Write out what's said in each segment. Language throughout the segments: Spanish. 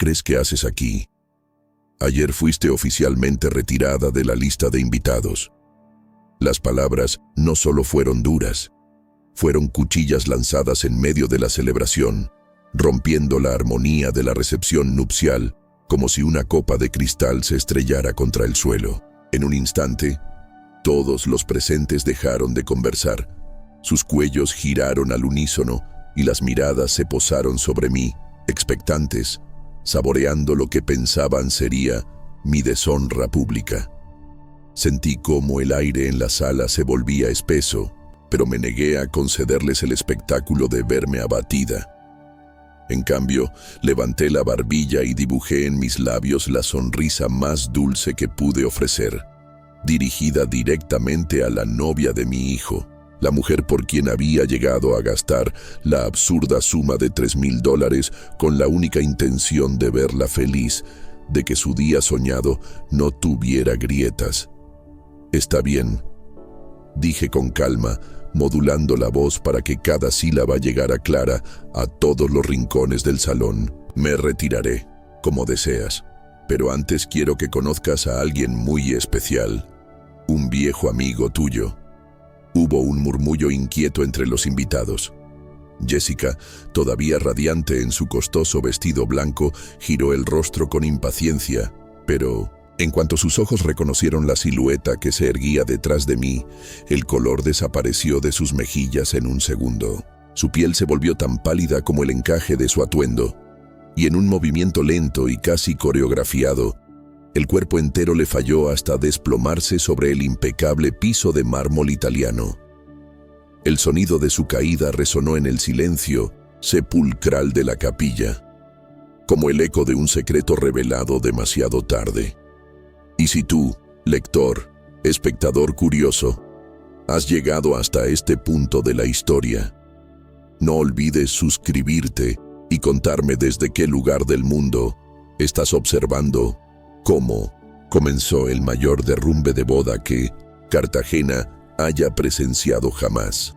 crees que haces aquí? Ayer fuiste oficialmente retirada de la lista de invitados. Las palabras no solo fueron duras, fueron cuchillas lanzadas en medio de la celebración, rompiendo la armonía de la recepción nupcial, como si una copa de cristal se estrellara contra el suelo. En un instante, todos los presentes dejaron de conversar. Sus cuellos giraron al unísono y las miradas se posaron sobre mí, expectantes, saboreando lo que pensaban sería mi deshonra pública. Sentí cómo el aire en la sala se volvía espeso, pero me negué a concederles el espectáculo de verme abatida. En cambio, levanté la barbilla y dibujé en mis labios la sonrisa más dulce que pude ofrecer, dirigida directamente a la novia de mi hijo, la mujer por quien había llegado a gastar la absurda suma de $3,000 con la única intención de verla feliz, de que su día soñado no tuviera grietas. «Está bien», dije con calma, modulando la voz para que cada sílaba llegara clara a todos los rincones del salón. «Me retiraré, como deseas, pero antes quiero que conozcas a alguien muy especial, un viejo amigo tuyo». Hubo un murmullo inquieto entre los invitados. Jessica, todavía radiante en su costoso vestido blanco, giró el rostro con impaciencia, pero en cuanto sus ojos reconocieron la silueta que se erguía detrás de mí, el color desapareció de sus mejillas en un segundo. Su piel se volvió tan pálida como el encaje de su atuendo, y en un movimiento lento y casi coreografiado, el cuerpo entero le falló hasta desplomarse sobre el impecable piso de mármol italiano. El sonido de su caída resonó en el silencio sepulcral de la capilla, como el eco de un secreto revelado demasiado tarde. Y si tú, lector, espectador curioso, has llegado hasta este punto de la historia, no olvides suscribirte y contarme desde qué lugar del mundo estás observando cómo comenzó el mayor derrumbe de boda que Cartagena haya presenciado jamás.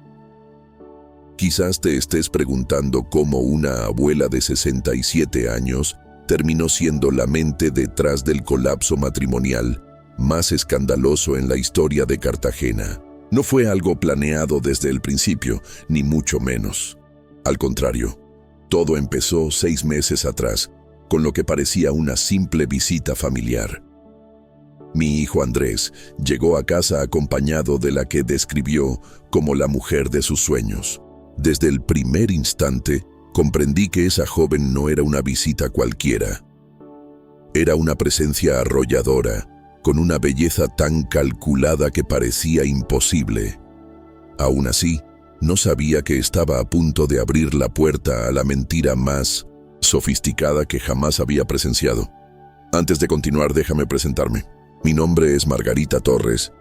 Quizás te estés preguntando cómo una abuela de 67 años terminó siendo la mente detrás del colapso matrimonial más escandaloso en la historia de Cartagena. No fue algo planeado desde el principio, ni mucho menos. Al contrario, todo empezó 6 meses atrás, con lo que parecía una simple visita familiar. Mi hijo Andrés llegó a casa acompañado de la que describió como la mujer de sus sueños. Desde el primer instante, comprendí que esa joven no era una visita cualquiera. Era una presencia arrolladora, con una belleza tan calculada que parecía imposible. Aún así, no sabía que estaba a punto de abrir la puerta a la mentira más sofisticada que jamás había presenciado. Antes de continuar, déjame presentarme. Mi nombre es Margarita Torres,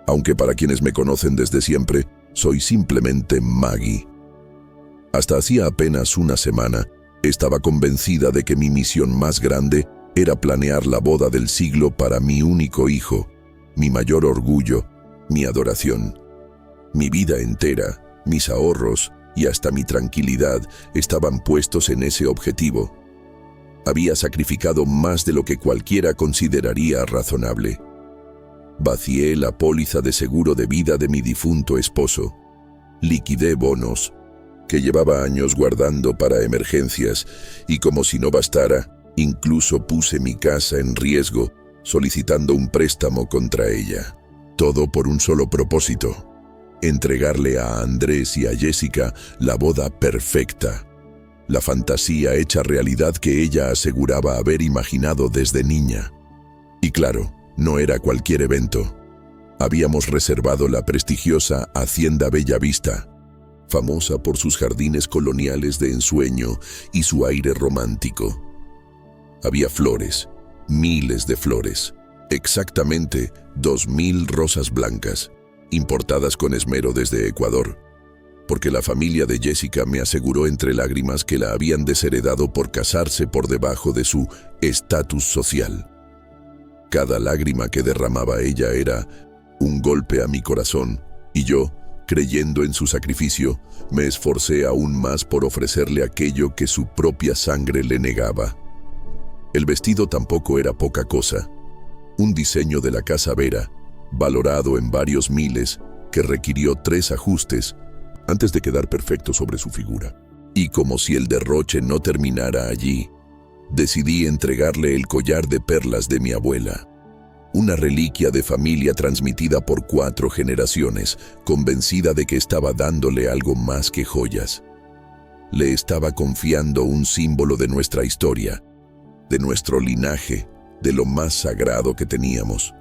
aunque para quienes me conocen desde siempre, soy simplemente Maggie. Hasta hacía apenas una semana, estaba convencida de que mi misión más grande era planear la boda del siglo para mi único hijo, mi mayor orgullo, mi adoración. Mi vida entera, mis ahorros y hasta mi tranquilidad estaban puestos en ese objetivo. Había sacrificado más de lo que cualquiera consideraría razonable. Vacié la póliza de seguro de vida de mi difunto esposo. Liquidé bonos que llevaba años guardando para emergencias y, como si no bastara, incluso puse mi casa en riesgo solicitando un préstamo contra ella. Todo por un solo propósito: entregarle a Andrés y a Jessica la boda perfecta, la fantasía hecha realidad que ella aseguraba haber imaginado desde niña. Y claro, no era cualquier evento. Habíamos reservado la prestigiosa Hacienda Bellavista, famosa por sus jardines coloniales de ensueño y su aire romántico. Había flores, miles de flores, exactamente 2,000 rosas blancas, importadas con esmero desde Ecuador, porque la familia de Jessica me aseguró entre lágrimas que la habían desheredado por casarse por debajo de su estatus social. Cada lágrima que derramaba ella era un golpe a mi corazón, y yo, creyendo en su sacrificio, me esforcé aún más por ofrecerle aquello que su propia sangre le negaba. El vestido tampoco era poca cosa. Un diseño de la Casa Vera, valorado en varios miles, que requirió 3 ajustes antes de quedar perfecto sobre su figura. Y como si el derroche no terminara allí, decidí entregarle el collar de perlas de mi abuela, una reliquia de familia transmitida por 4 generaciones, convencida de que estaba dándole algo más que joyas. Le estaba confiando un símbolo de nuestra historia, de nuestro linaje, de lo más sagrado que teníamos.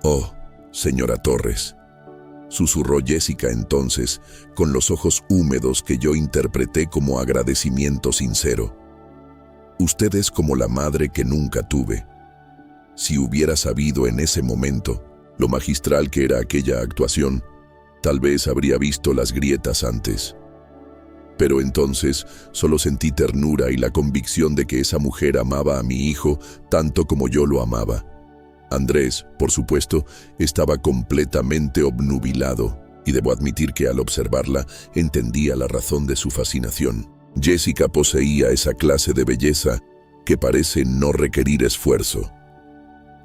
«Oh, señora Torres», susurró Jessica entonces, con los ojos húmedos que yo interpreté como agradecimiento sincero. «Usted es como la madre que nunca tuve. Si hubiera sabido en ese momento lo magistral que era aquella actuación, tal vez habría visto las grietas antes. Pero entonces solo sentí ternura y la convicción de que esa mujer amaba a mi hijo tanto como yo lo amaba. Andrés, por supuesto, estaba completamente obnubilado, y debo admitir que al observarla entendía la razón de su fascinación. Jessica poseía esa clase de belleza que parece no requerir esfuerzo,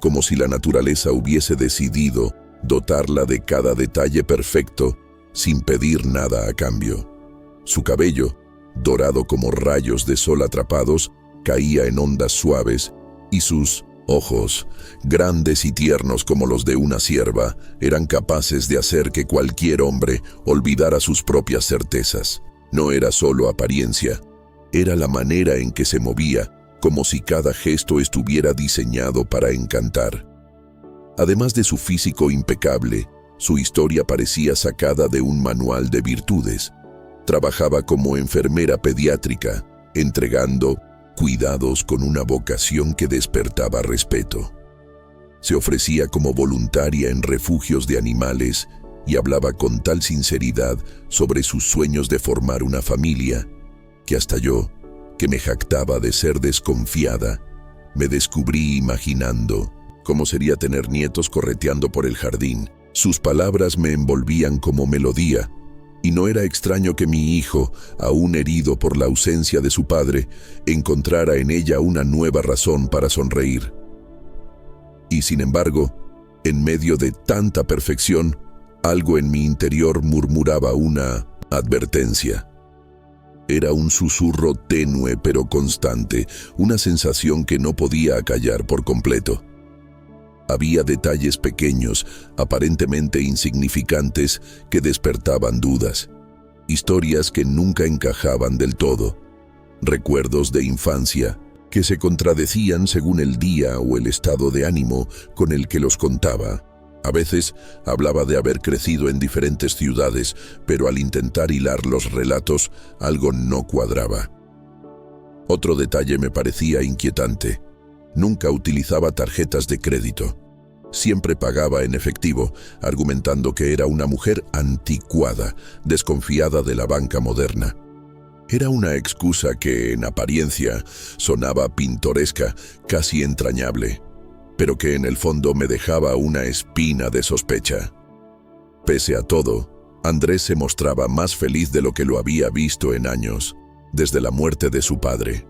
como si la naturaleza hubiese decidido dotarla de cada detalle perfecto sin pedir nada a cambio. Su cabello, dorado como rayos de sol atrapados, caía en ondas suaves, y sus ojos, grandes y tiernos como los de una cierva, eran capaces de hacer que cualquier hombre olvidara sus propias certezas. No era solo apariencia, era la manera en que se movía, como si cada gesto estuviera diseñado para encantar. Además de su físico impecable, su historia parecía sacada de un manual de virtudes. Trabajaba como enfermera pediátrica, entregando cuidados con una vocación que despertaba respeto. Se ofrecía como voluntaria en refugios de animales y hablaba con tal sinceridad sobre sus sueños de formar una familia, que hasta yo, que me jactaba de ser desconfiada, me descubrí imaginando cómo sería tener nietos correteando por el jardín. Sus palabras me envolvían como melodía, y no era extraño que mi hijo, aún herido por la ausencia de su padre, encontrara en ella una nueva razón para sonreír. Y sin embargo, en medio de tanta perfección, algo en mi interior murmuraba una advertencia. Era un susurro tenue pero constante, una sensación que no podía acallar por completo. Había detalles pequeños, aparentemente insignificantes, que despertaban dudas. Historias que nunca encajaban del todo. Recuerdos de infancia que se contradecían según el día o el estado de ánimo con el que los contaba. A veces hablaba de haber crecido en diferentes ciudades, pero al intentar hilar los relatos, algo no cuadraba. Otro detalle me parecía inquietante. Nunca utilizaba tarjetas de crédito. Siempre pagaba en efectivo, argumentando que era una mujer anticuada, desconfiada de la banca moderna. Era una excusa que, en apariencia, sonaba pintoresca, casi entrañable, pero que en el fondo me dejaba una espina de sospecha. Pese a todo, Andrés se mostraba más feliz de lo que lo había visto en años, desde la muerte de su padre.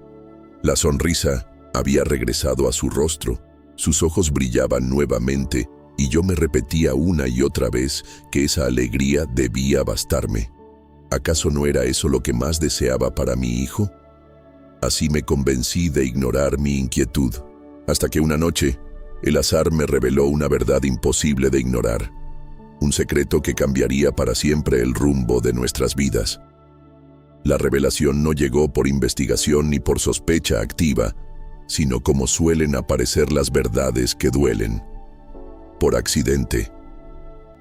La sonrisa había regresado a su rostro, sus ojos brillaban nuevamente y yo me repetía una y otra vez que esa alegría debía bastarme. ¿Acaso no era eso lo que más deseaba para mi hijo? Así me convencí de ignorar mi inquietud, hasta que una noche el azar me reveló una verdad imposible de ignorar, un secreto que cambiaría para siempre el rumbo de nuestras vidas. La revelación no llegó por investigación ni por sospecha activa, sino como suelen aparecer las verdades que duelen, por accidente.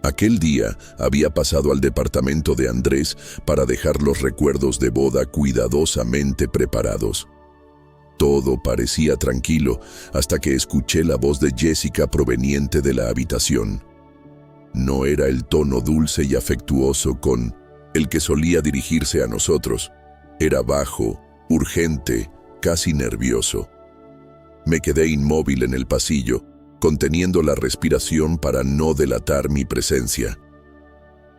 Aquel día había pasado al departamento de Andrés para dejar los recuerdos de boda cuidadosamente preparados. Todo parecía tranquilo hasta que escuché la voz de Jessica proveniente de la habitación. No era el tono dulce y afectuoso con el que solía dirigirse a nosotros. Era bajo, urgente, casi nervioso. Me quedé inmóvil en el pasillo, conteniendo la respiración para no delatar mi presencia.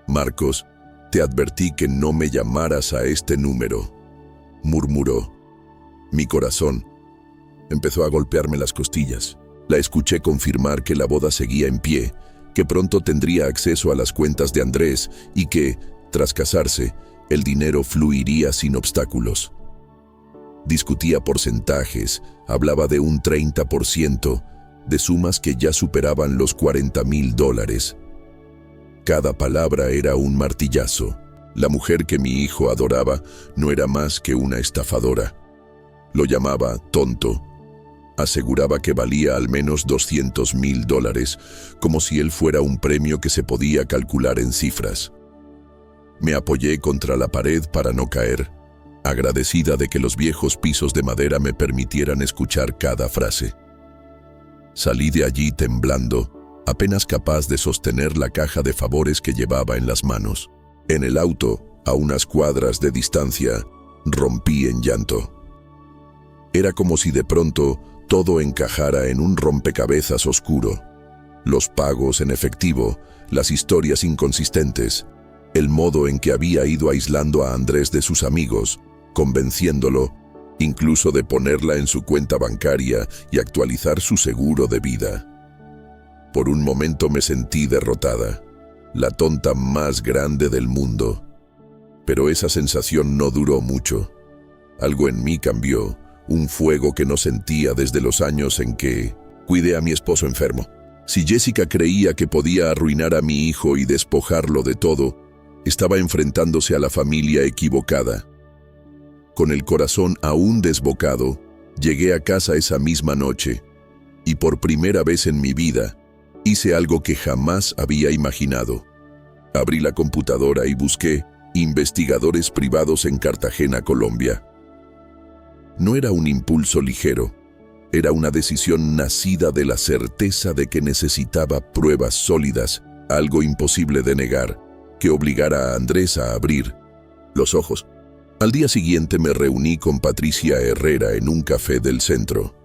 «Marcos, te advertí que no me llamaras a este número», murmuró. Mi corazón, Empezó a golpearme las costillas. La escuché confirmar que la boda seguía en pie, que pronto tendría acceso a las cuentas de Andrés y que, tras casarse, el dinero fluiría sin obstáculos. Discutía porcentajes, hablaba de un 30%, de sumas que ya superaban los $40,000. Cada palabra era un martillazo. La mujer que mi hijo adoraba no era más que una estafadora. Lo llamaba tonto. Aseguraba que valía al menos $200,000, como si él fuera un premio que se podía calcular en cifras. Me apoyé contra la pared para no caer, agradecida de que los viejos pisos de madera me permitieran escuchar cada frase. Salí de allí temblando, apenas capaz de sostener la caja de favores que llevaba en las manos. En el auto, a unas cuadras de distancia, rompí en llanto. Era como si de pronto todo encajara en un rompecabezas oscuro. Los pagos en efectivo, las historias inconsistentes, el modo en que había ido aislando a Andrés de sus amigos, convenciéndolo, incluso de ponerla en su cuenta bancaria y actualizar su seguro de vida. Por un momento me sentí derrotada, la tonta más grande del mundo. Pero esa sensación no duró mucho. Algo en mí cambió, un fuego que no sentía desde los años en que cuidé a mi esposo enfermo. Si Jessica creía que podía arruinar a mi hijo y despojarlo de todo, estaba enfrentándose a la familia equivocada. Con el corazón aún desbocado, llegué a casa esa misma noche y por primera vez en mi vida hice algo que jamás había imaginado. Abrí la computadora y busqué investigadores privados en Cartagena, Colombia. No era un impulso ligero, era una decisión nacida de la certeza de que necesitaba pruebas sólidas, algo imposible de negar, que obligara a Andrés a abrir los ojos. Al día siguiente me reuní con Patricia Herrera en un café del centro.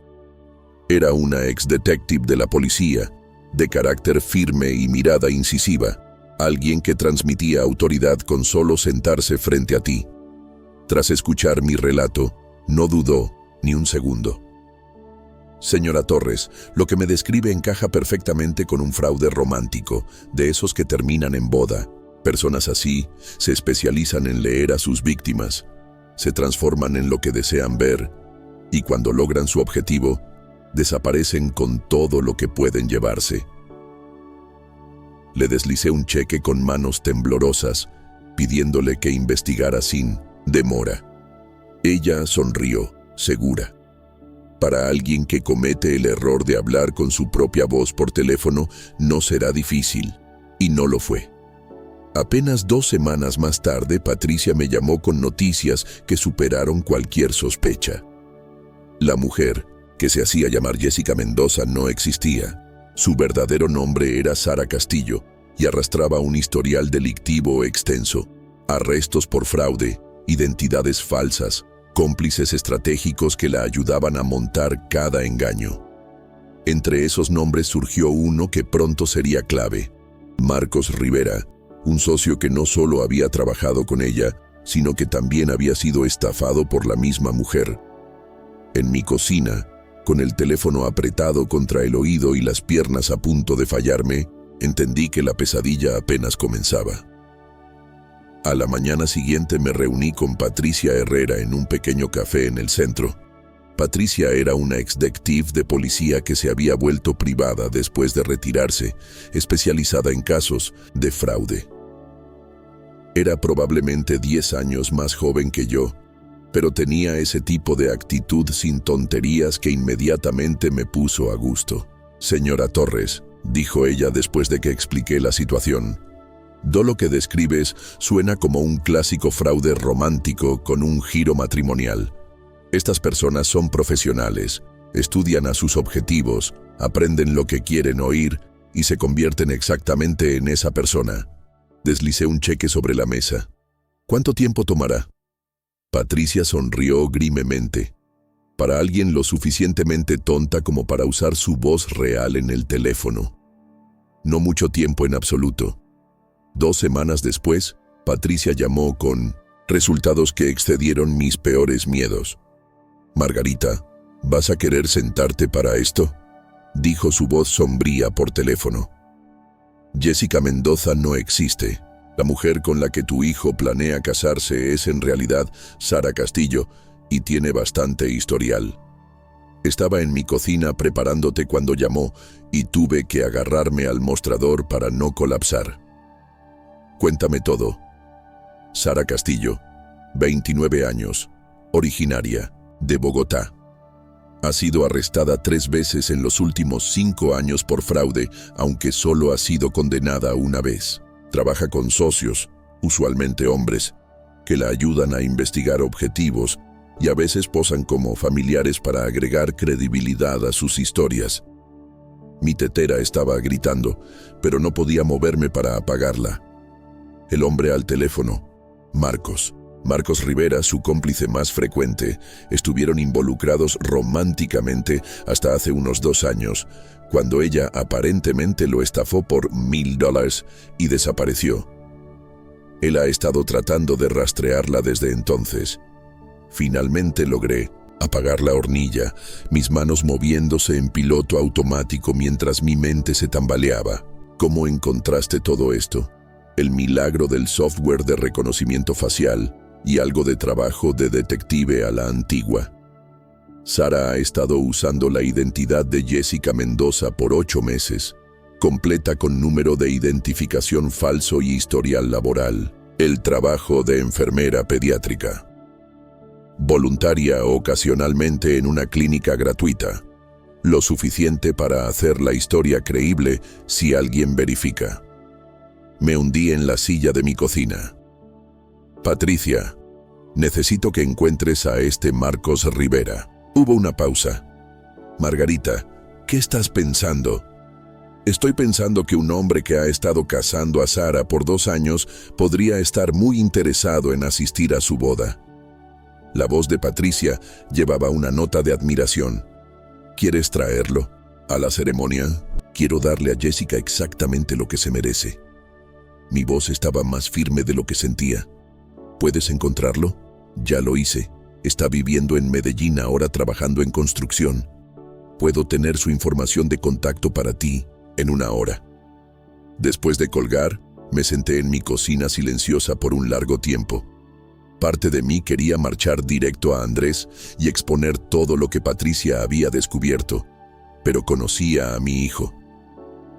Era una ex-detective de la policía, de carácter firme y mirada incisiva, alguien que transmitía autoridad con solo sentarse frente a ti. Tras escuchar mi relato, no dudó ni un segundo. Señora Torres, lo que me describe encaja perfectamente con un fraude romántico, de esos que terminan en boda. Personas así se especializan en leer a sus víctimas, se transforman en lo que desean ver y cuando logran su objetivo, desaparecen con todo lo que pueden llevarse. Le deslicé un cheque con manos temblorosas, pidiéndole que investigara sin demora. Ella sonrió, segura. Para alguien que comete el error de hablar con su propia voz por teléfono, no será difícil, y no lo fue. Apenas 2 semanas más tarde, Patricia me llamó con noticias que superaron cualquier sospecha. La mujer, que se hacía llamar Jessica Mendoza, no existía. Su verdadero nombre era Sara Castillo y arrastraba un historial delictivo extenso: arrestos por fraude, identidades falsas, cómplices estratégicos que la ayudaban a montar cada engaño. Entre esos nombres surgió uno que pronto sería clave: Marcos Rivera, un socio que no solo había trabajado con ella, sino que también había sido estafado por la misma mujer. En mi cocina, con el teléfono apretado contra el oído y las piernas a punto de fallarme, entendí que la pesadilla apenas comenzaba. A la mañana siguiente me reuní con Patricia Herrera en un pequeño café en el centro. Patricia era una ex-detective de policía que se había vuelto privada después de retirarse, especializada en casos de fraude. Era probablemente 10 años más joven que yo, pero tenía ese tipo de actitud sin tonterías que inmediatamente me puso a gusto. Señora Torres, dijo ella después de que expliqué la situación, lo que describes suena como un clásico fraude romántico con un giro matrimonial. Estas personas son profesionales, estudian a sus objetivos, aprenden lo que quieren oír y se convierten exactamente en esa persona. Deslicé un cheque sobre la mesa. ¿Cuánto tiempo tomará? Patricia sonrió grimemente. Para alguien lo suficientemente tonta como para usar su voz real en el teléfono. No mucho tiempo en absoluto. 2 semanas después, Patricia llamó con resultados que excedieron mis peores miedos. Margarita, ¿Vas a querer sentarte para esto?, dijo su voz sombría por teléfono. Jessica Mendoza no existe. La mujer con la que tu hijo planea casarse es en realidad Sara Castillo y tiene bastante historial. Estaba en mi cocina preparándote cuando llamó y tuve que agarrarme al mostrador para no colapsar. Cuéntame todo. Sara Castillo, 29 años, originaria de Bogotá. Ha sido arrestada 3 veces en los últimos 5 años por fraude, aunque solo ha sido condenada una vez. Trabaja con socios, usualmente hombres, que la ayudan a investigar objetivos y a veces posan como familiares para agregar credibilidad a sus historias. Mi tetera estaba gritando, pero no podía moverme para apagarla. El hombre al teléfono, Marcos Rivera, su cómplice más frecuente, estuvieron involucrados románticamente hasta hace unos 2 años, cuando ella aparentemente lo estafó por $1,000 y desapareció. Él ha estado tratando de rastrearla desde entonces. Finalmente logré apagar la hornilla, mis manos moviéndose en piloto automático mientras mi mente se tambaleaba. ¿Cómo encontraste todo esto? El milagro del software de reconocimiento facial y algo de trabajo de detective a la antigua. Sara ha estado usando la identidad de Jessica Mendoza por 8 meses, completa con número de identificación falso y historial laboral. El trabajo de enfermera pediátrica. Voluntaria ocasionalmente en una clínica gratuita. Lo suficiente para hacer la historia creíble si alguien verifica. Me hundí en la silla de mi cocina. Patricia, necesito que encuentres a este Marcos Rivera. Hubo una pausa. Margarita, ¿qué estás pensando? Estoy pensando que un hombre que ha estado casando a Sara por 2 años podría estar muy interesado en asistir a su boda. La voz de Patricia llevaba una nota de admiración. ¿Quieres traerlo a la ceremonia? Quiero darle a Jessica exactamente lo que se merece. Mi voz estaba más firme de lo que sentía. ¿Puedes encontrarlo? Ya lo hice. Está viviendo en Medellín ahora trabajando en construcción. Puedo tener su información de contacto para ti en 1 hora. Después de colgar, me senté en mi cocina silenciosa por un largo tiempo. Parte de mí quería marchar directo a Andrés y exponer todo lo que Patricia había descubierto, pero conocía a mi hijo.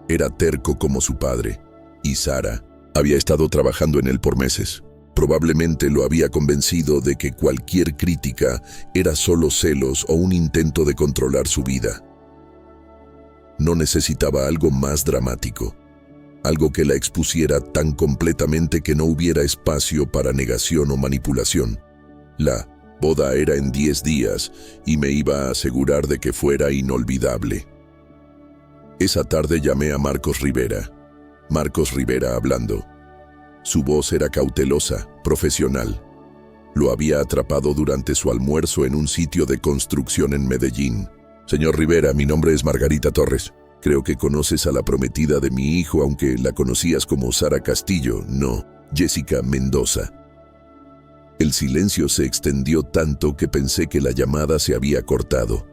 Era terco como su padre, y Sara había estado trabajando en él por meses. Probablemente lo había convencido de que cualquier crítica era solo celos o un intento de controlar su vida. No necesitaba algo más dramático, algo que la expusiera tan completamente que no hubiera espacio para negación o manipulación. La boda era en 10 días y me iba a asegurar de que fuera inolvidable. Esa tarde llamé a Marcos Rivera. Marcos Rivera hablando. Su voz era cautelosa, profesional. Lo había atrapado durante su almuerzo en un sitio de construcción en Medellín. Señor Rivera, mi nombre es Margarita Torres. Creo que conoces a la prometida de mi hijo, aunque la conocías como Sara Castillo, no, Jessica Mendoza. El silencio se extendió tanto que pensé que la llamada se había cortado.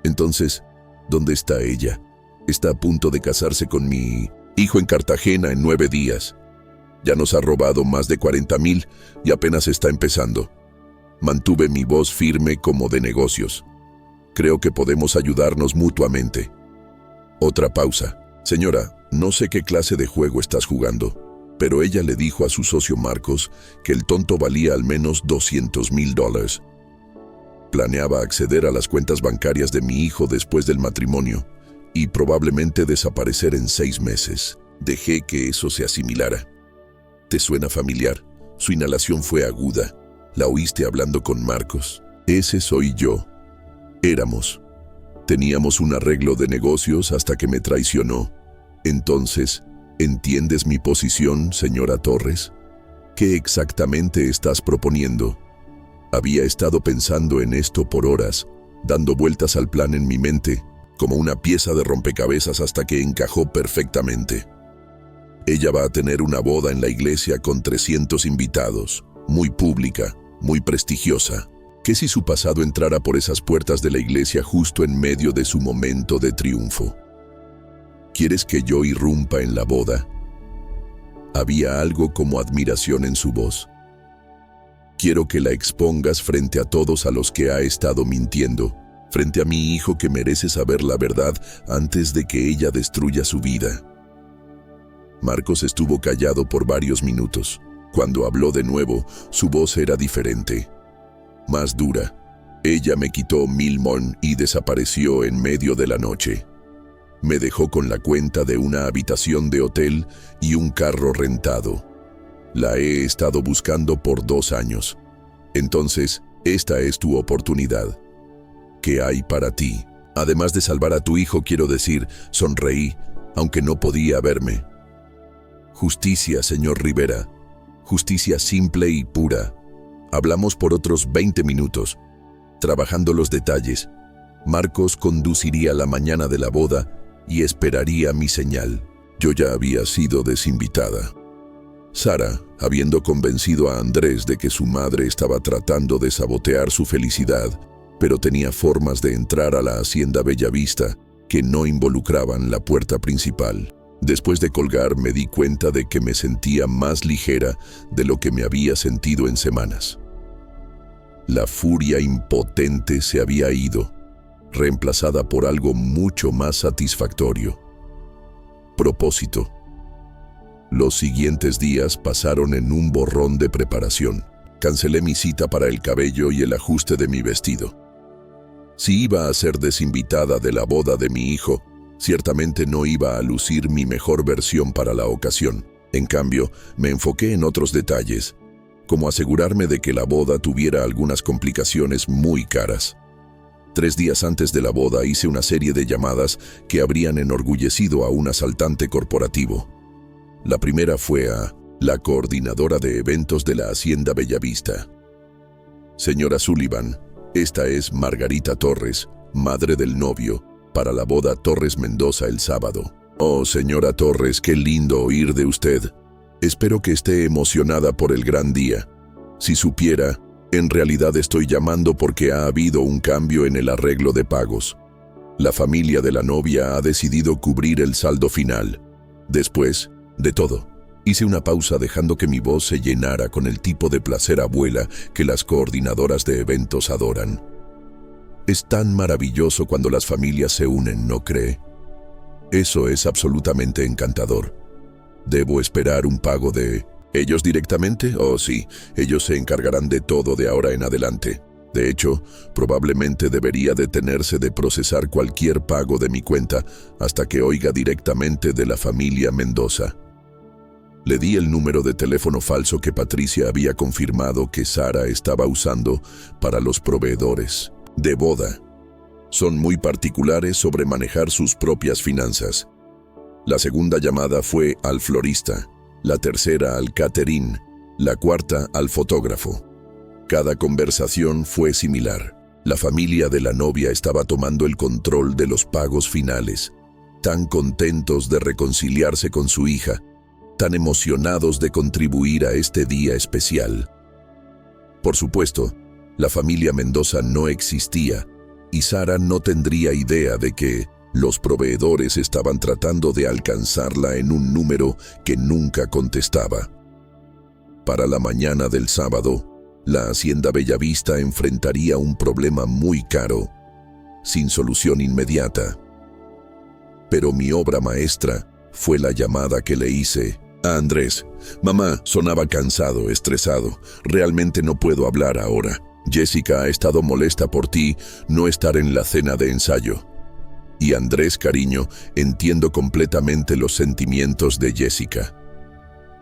Entonces, ¿dónde está ella? Está a punto de casarse con mi hijo en Cartagena en 9 días. Ya nos ha robado más de 40,000 y apenas está empezando. Mantuve mi voz firme como de negocios. Creo que podemos ayudarnos mutuamente. Otra pausa. Señora, no sé qué clase de juego estás jugando, pero ella le dijo a su socio Marcos que el tonto valía al menos $200,000. Planeaba acceder a las cuentas bancarias de mi hijo después del matrimonio y probablemente desaparecer en 6 meses. Dejé que eso se asimilara. ¿Te suena familiar? Su inhalación fue aguda. ¿La oíste hablando con Marcos? Ese soy yo. Éramos. Teníamos un arreglo de negocios hasta que me traicionó. Entonces, ¿entiendes mi posición, señora Torres? ¿Qué exactamente estás proponiendo? Había estado pensando en esto por horas, dando vueltas al plan en mi mente, como una pieza de rompecabezas hasta que encajó perfectamente. Ella va a tener una boda en la iglesia con 300 invitados, muy pública, muy prestigiosa. ¿Qué si su pasado entrara por esas puertas de la iglesia justo en medio de su momento de triunfo? ¿Quieres que yo irrumpa en la boda? Había algo como admiración en su voz. Quiero que la expongas frente a todos a los que ha estado mintiendo, frente a mi hijo que merece saber la verdad antes de que ella destruya su vida. Marcos estuvo callado por varios minutos. Cuando habló de nuevo, su voz era diferente, más dura. Ella me quitó 1000 mon y desapareció en medio de la noche. Me dejó con la cuenta de una habitación de hotel y un carro rentado. La he estado buscando por 2 años. Entonces, esta es tu oportunidad. ¿Qué hay para ti? Además de salvar a tu hijo, quiero decir, sonreí, aunque no podía verme. Justicia, señor Rivera. Justicia simple y pura. Hablamos por otros 20 minutos, trabajando los detalles. Marcos conduciría la mañana de la boda y esperaría mi señal. Yo ya había sido desinvitada. Sara, habiendo convencido a Andrés de que su madre estaba tratando de sabotear su felicidad, pero tenía formas de entrar a la hacienda Bellavista que no involucraban la puerta principal. Después de colgar me di cuenta de que me sentía más ligera de lo que me había sentido en semanas. La furia impotente se había ido, reemplazada por algo mucho más satisfactorio. Propósito. Los siguientes días pasaron en un borrón de preparación. Cancelé mi cita para el cabello y el ajuste de mi vestido. Si iba a ser desinvitada de la boda de mi hijo, ciertamente no iba a lucir mi mejor versión para la ocasión. En cambio, me enfoqué en otros detalles, como asegurarme de que la boda tuviera algunas complicaciones muy caras. 3 días antes de la boda hice una serie de llamadas que habrían enorgullecido a un asaltante corporativo. La primera fue a la coordinadora de eventos de la Hacienda Bellavista. Señora Sullivan, esta es Margarita Torres, madre del novio, para la boda Torres Mendoza el sábado. Oh, señora Torres, qué lindo oír de usted. Espero que esté emocionada por el gran día. Si supiera, en realidad estoy llamando porque ha habido un cambio en el arreglo de pagos. La familia de la novia ha decidido cubrir el saldo final. Después de todo, hice una pausa dejando que mi voz se llenara con el tipo de placer abuela que las coordinadoras de eventos adoran. Es tan maravilloso cuando las familias se unen, ¿no cree? Eso es absolutamente encantador. ¿Debo esperar un pago de ellos directamente? Oh, sí, ellos se encargarán de todo de ahora en adelante. De hecho, probablemente debería detenerse de procesar cualquier pago de mi cuenta hasta que oiga directamente de la familia Mendoza. Le di el número de teléfono falso que Patricia había confirmado que Sara estaba usando para los proveedores de boda. Son muy particulares sobre manejar sus propias finanzas. La segunda llamada fue al florista, la tercera al catering, la cuarta al fotógrafo. Cada conversación fue similar. La familia de la novia estaba tomando el control de los pagos finales, tan contentos de reconciliarse con su hija, tan emocionados de contribuir a este día especial. Por supuesto, la familia Mendoza no existía y Sara no tendría idea de que los proveedores estaban tratando de alcanzarla en un número que nunca contestaba. Para la mañana del sábado, la Hacienda Bellavista enfrentaría un problema muy caro, sin solución inmediata. Pero mi obra maestra fue la llamada que le hice a Andrés. Mamá, sonaba cansado, estresado. Realmente no puedo hablar ahora. Jessica ha estado molesta por ti no estar en la cena de ensayo. Y Andrés, cariño, entiendo completamente los sentimientos de Jessica.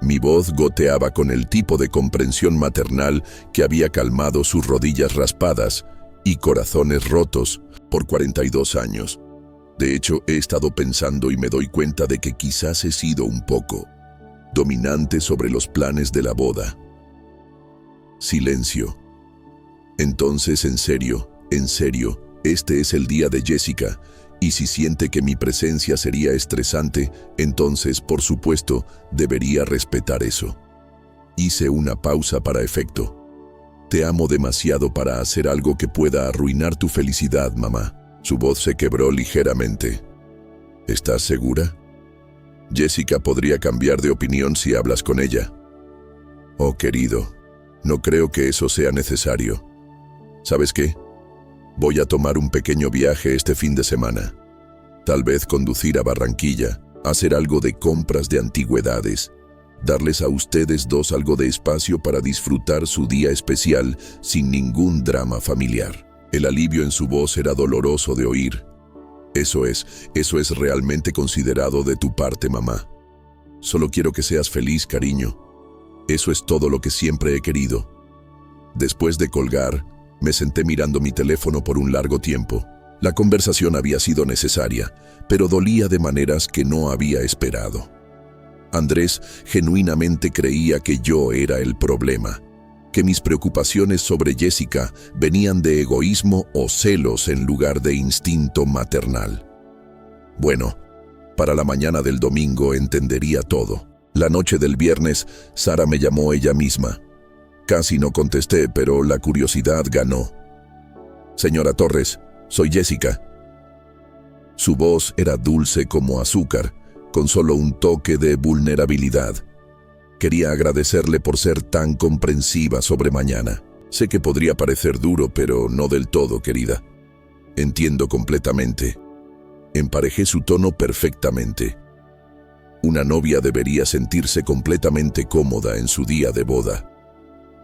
Mi voz goteaba con el tipo de comprensión maternal que había calmado sus rodillas raspadas y corazones rotos por 42 años. De hecho, he estado pensando y me doy cuenta de que quizás he sido un poco dominante sobre los planes de la boda. Silencio. Entonces, en serio, este es el día de Jessica, y si siente que mi presencia sería estresante, entonces, por supuesto, debería respetar eso. Hice una pausa para efecto. Te amo demasiado para hacer algo que pueda arruinar tu felicidad, mamá. Su voz se quebró ligeramente. ¿Estás segura? Jessica podría cambiar de opinión si hablas con ella. Oh, querido, no creo que eso sea necesario. ¿Sabes qué? Voy a tomar un pequeño viaje este fin de semana. Tal vez conducir a Barranquilla, hacer algo de compras de antigüedades, darles a ustedes dos algo de espacio para disfrutar su día especial sin ningún drama familiar. El alivio en su voz era doloroso de oír. Eso es realmente considerado de tu parte, mamá. Solo quiero que seas feliz, cariño. Eso es todo lo que siempre he querido. Después de colgar, me senté mirando mi teléfono por un largo tiempo. La conversación había sido necesaria, pero dolía de maneras que no había esperado. Andrés genuinamente creía que yo era el problema, que mis preocupaciones sobre Jessica venían de egoísmo o celos en lugar de instinto maternal. Bueno, para la mañana del domingo entendería todo. La noche del viernes, Sara me llamó ella misma. Casi no contesté, pero la curiosidad ganó. Señora Torres, soy Jessica. Su voz era dulce como azúcar, con solo un toque de vulnerabilidad. Quería agradecerle por ser tan comprensiva sobre mañana. Sé que podría parecer duro, pero no del todo, querida. Entiendo completamente. Emparejé su tono perfectamente. Una novia debería sentirse completamente cómoda en su día de boda.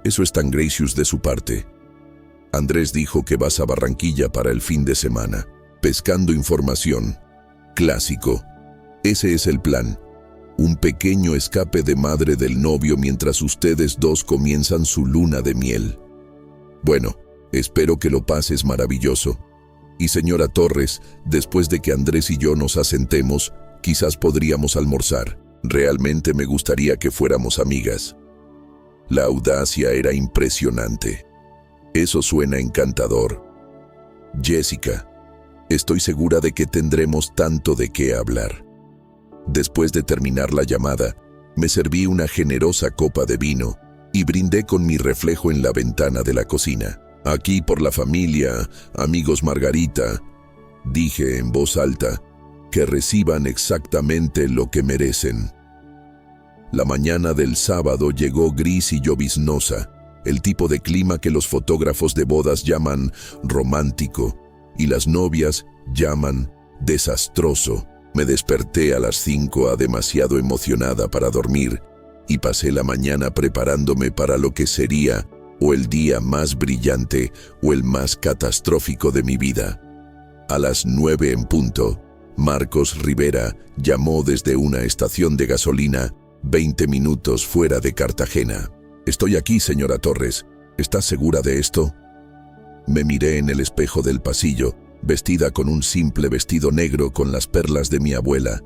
Eso es tan gracious de su parte. Andrés dijo que vas a Barranquilla para el fin de semana. Pescando información. Clásico. Ese es el plan. Un pequeño escape de madre del novio mientras ustedes dos comienzan su luna de miel. Bueno, espero que lo pases maravilloso. Y señora Torres, después de que Andrés y yo nos asentemos, quizás podríamos almorzar. Realmente me gustaría que fuéramos amigas. La audacia era impresionante. Eso suena encantador. Jessica, estoy segura de que tendremos tanto de qué hablar. Después de terminar la llamada, me serví una generosa copa de vino y brindé con mi reflejo en la ventana de la cocina. Aquí por la familia, amigos Margarita, dije en voz alta, que reciban exactamente lo que merecen. La mañana del sábado llegó gris y lloviznosa, el tipo de clima que los fotógrafos de bodas llaman romántico y las novias llaman desastroso. Me desperté a las 5 demasiado emocionada para dormir y pasé la mañana preparándome para lo que sería o el día más brillante o el más catastrófico de mi vida. A las 9 en punto, Marcos Rivera llamó desde una estación de gasolina 20 minutos fuera de Cartagena. «Estoy aquí, señora Torres. ¿Estás segura de esto?» Me miré en el espejo del pasillo, vestida con un simple vestido negro con las perlas de mi abuela,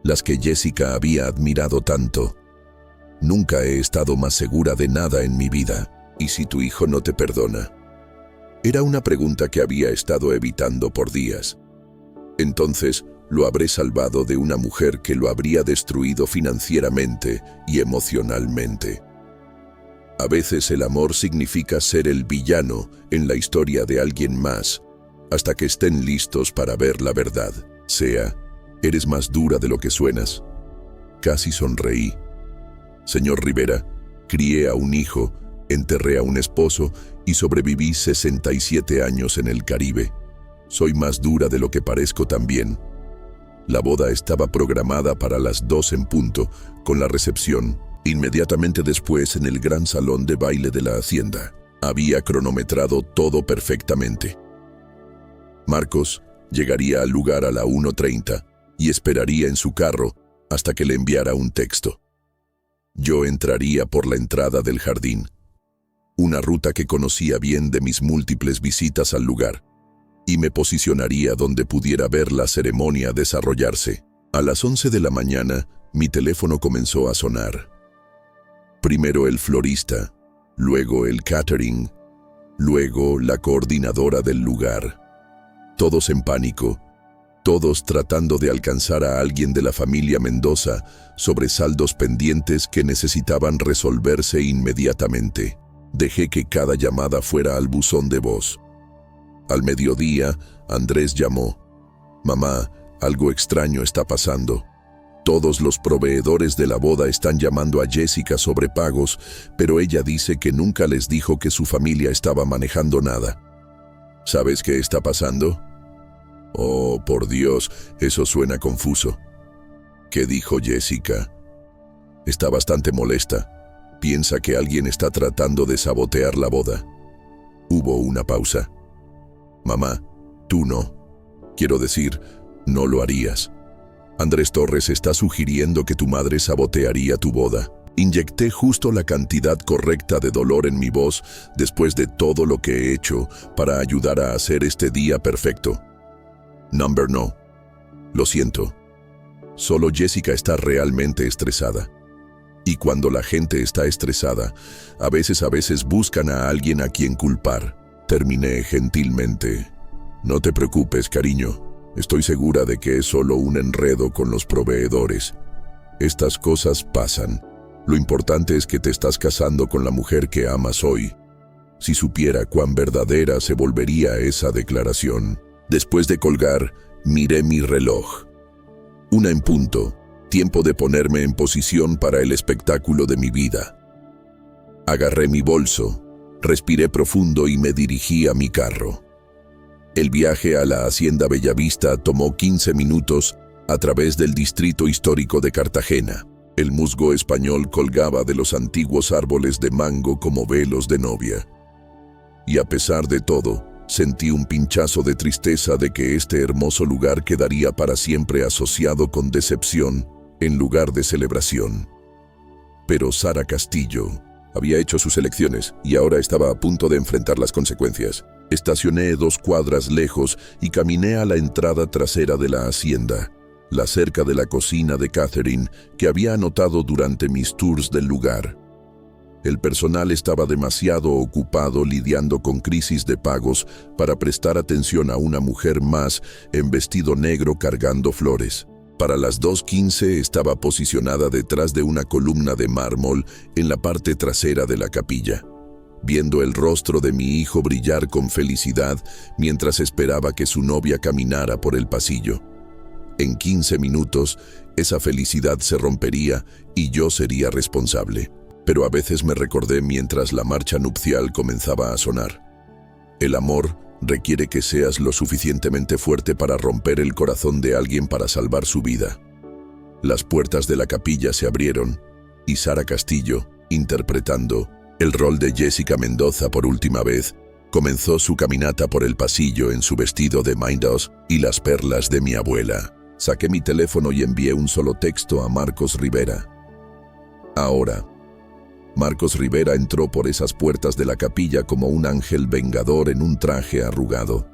las que Jessica había admirado tanto. Nunca he estado más segura de nada en mi vida. ¿Y si tu hijo no te perdona? Era una pregunta que había estado evitando por días. Entonces, lo habré salvado de una mujer que lo habría destruido financieramente y emocionalmente. A veces el amor significa ser el villano en la historia de alguien más, hasta que estén listos para ver la verdad. Sea, eres más dura de lo que suenas. Casi sonreí. Señor Rivera, crié a un hijo, enterré a un esposo y sobreviví 67 años en el Caribe. Soy más dura de lo que parezco también. La boda estaba programada para las 2 en punto, con la recepción inmediatamente después en el gran salón de baile de la hacienda. Había cronometrado todo perfectamente. Marcos llegaría al lugar a la 1:30 y esperaría en su carro hasta que le enviara un texto. Yo entraría por la entrada del jardín, una ruta que conocía bien de mis múltiples visitas al lugar, y me posicionaría donde pudiera ver la ceremonia desarrollarse. A las 11 de la mañana, mi teléfono comenzó a sonar. Primero el florista, luego el catering, luego la coordinadora del lugar. Todos en pánico, todos tratando de alcanzar a alguien de la familia Mendoza sobre saldos pendientes que necesitaban resolverse inmediatamente. Dejé que cada llamada fuera al buzón de voz. Al mediodía, Andrés llamó. «Mamá, algo extraño está pasando. Todos los proveedores de la boda están llamando a Jessica sobre pagos, pero ella dice que nunca les dijo que su familia estaba manejando nada. ¿Sabes qué está pasando?» «Oh, por Dios, eso suena confuso». «¿Qué dijo Jessica?» «Está bastante molesta. Piensa que alguien está tratando de sabotear la boda». Hubo una pausa. «Mamá, tú no. Quiero decir, no lo harías. Andrés Torres está sugiriendo que tu madre sabotearía tu boda». Inyecté justo la cantidad correcta de dolor en mi voz después de todo lo que he hecho para ayudar a hacer este día perfecto. «Number no. Lo siento. Solo Jessica está realmente estresada. Y cuando la gente está estresada, a veces buscan a alguien a quien culpar». Terminé gentilmente. «No te preocupes, cariño. Estoy segura de que es solo un enredo con los proveedores. Estas cosas pasan. Lo importante es que te estás casando con la mujer que amas hoy». Si supiera cuán verdadera se volvería esa declaración. Después de colgar, miré mi reloj. 1 en punto. Tiempo de ponerme en posición para el espectáculo de mi vida. Agarré mi bolso, respiré profundo y me dirigí a mi carro. El viaje a la Hacienda Bellavista tomó 15 minutos a través del distrito histórico de Cartagena. El musgo español colgaba de los antiguos árboles de mango como velos de novia. Y a pesar de todo, sentí un pinchazo de tristeza de que este hermoso lugar quedaría para siempre asociado con decepción en lugar de celebración. Pero Sara Castillo había hecho sus elecciones y ahora estaba a punto de enfrentar las consecuencias. Estacioné 2 cuadras lejos y caminé a la entrada trasera de la hacienda, la cerca de la cocina de Catherine que había anotado durante mis tours del lugar. El personal estaba demasiado ocupado lidiando con crisis de pagos para prestar atención a una mujer más en vestido negro cargando flores. Para las 2:15 estaba posicionada detrás de una columna de mármol en la parte trasera de la capilla, viendo el rostro de mi hijo brillar con felicidad mientras esperaba que su novia caminara por el pasillo. En 15 minutos, esa felicidad se rompería y yo sería responsable. Pero a veces me recordé mientras la marcha nupcial comenzaba a sonar. El amor requiere que seas lo suficientemente fuerte para romper el corazón de alguien para salvar su vida. Las puertas de la capilla se abrieron y Sara Castillo, interpretando el rol de Jessica Mendoza por última vez, comenzó su caminata por el pasillo en su vestido de Mindos y las perlas de mi abuela. Saqué mi teléfono y envié un solo texto a Marcos Rivera. Ahora. Marcos Rivera entró por esas puertas de la capilla como un ángel vengador en un traje arrugado.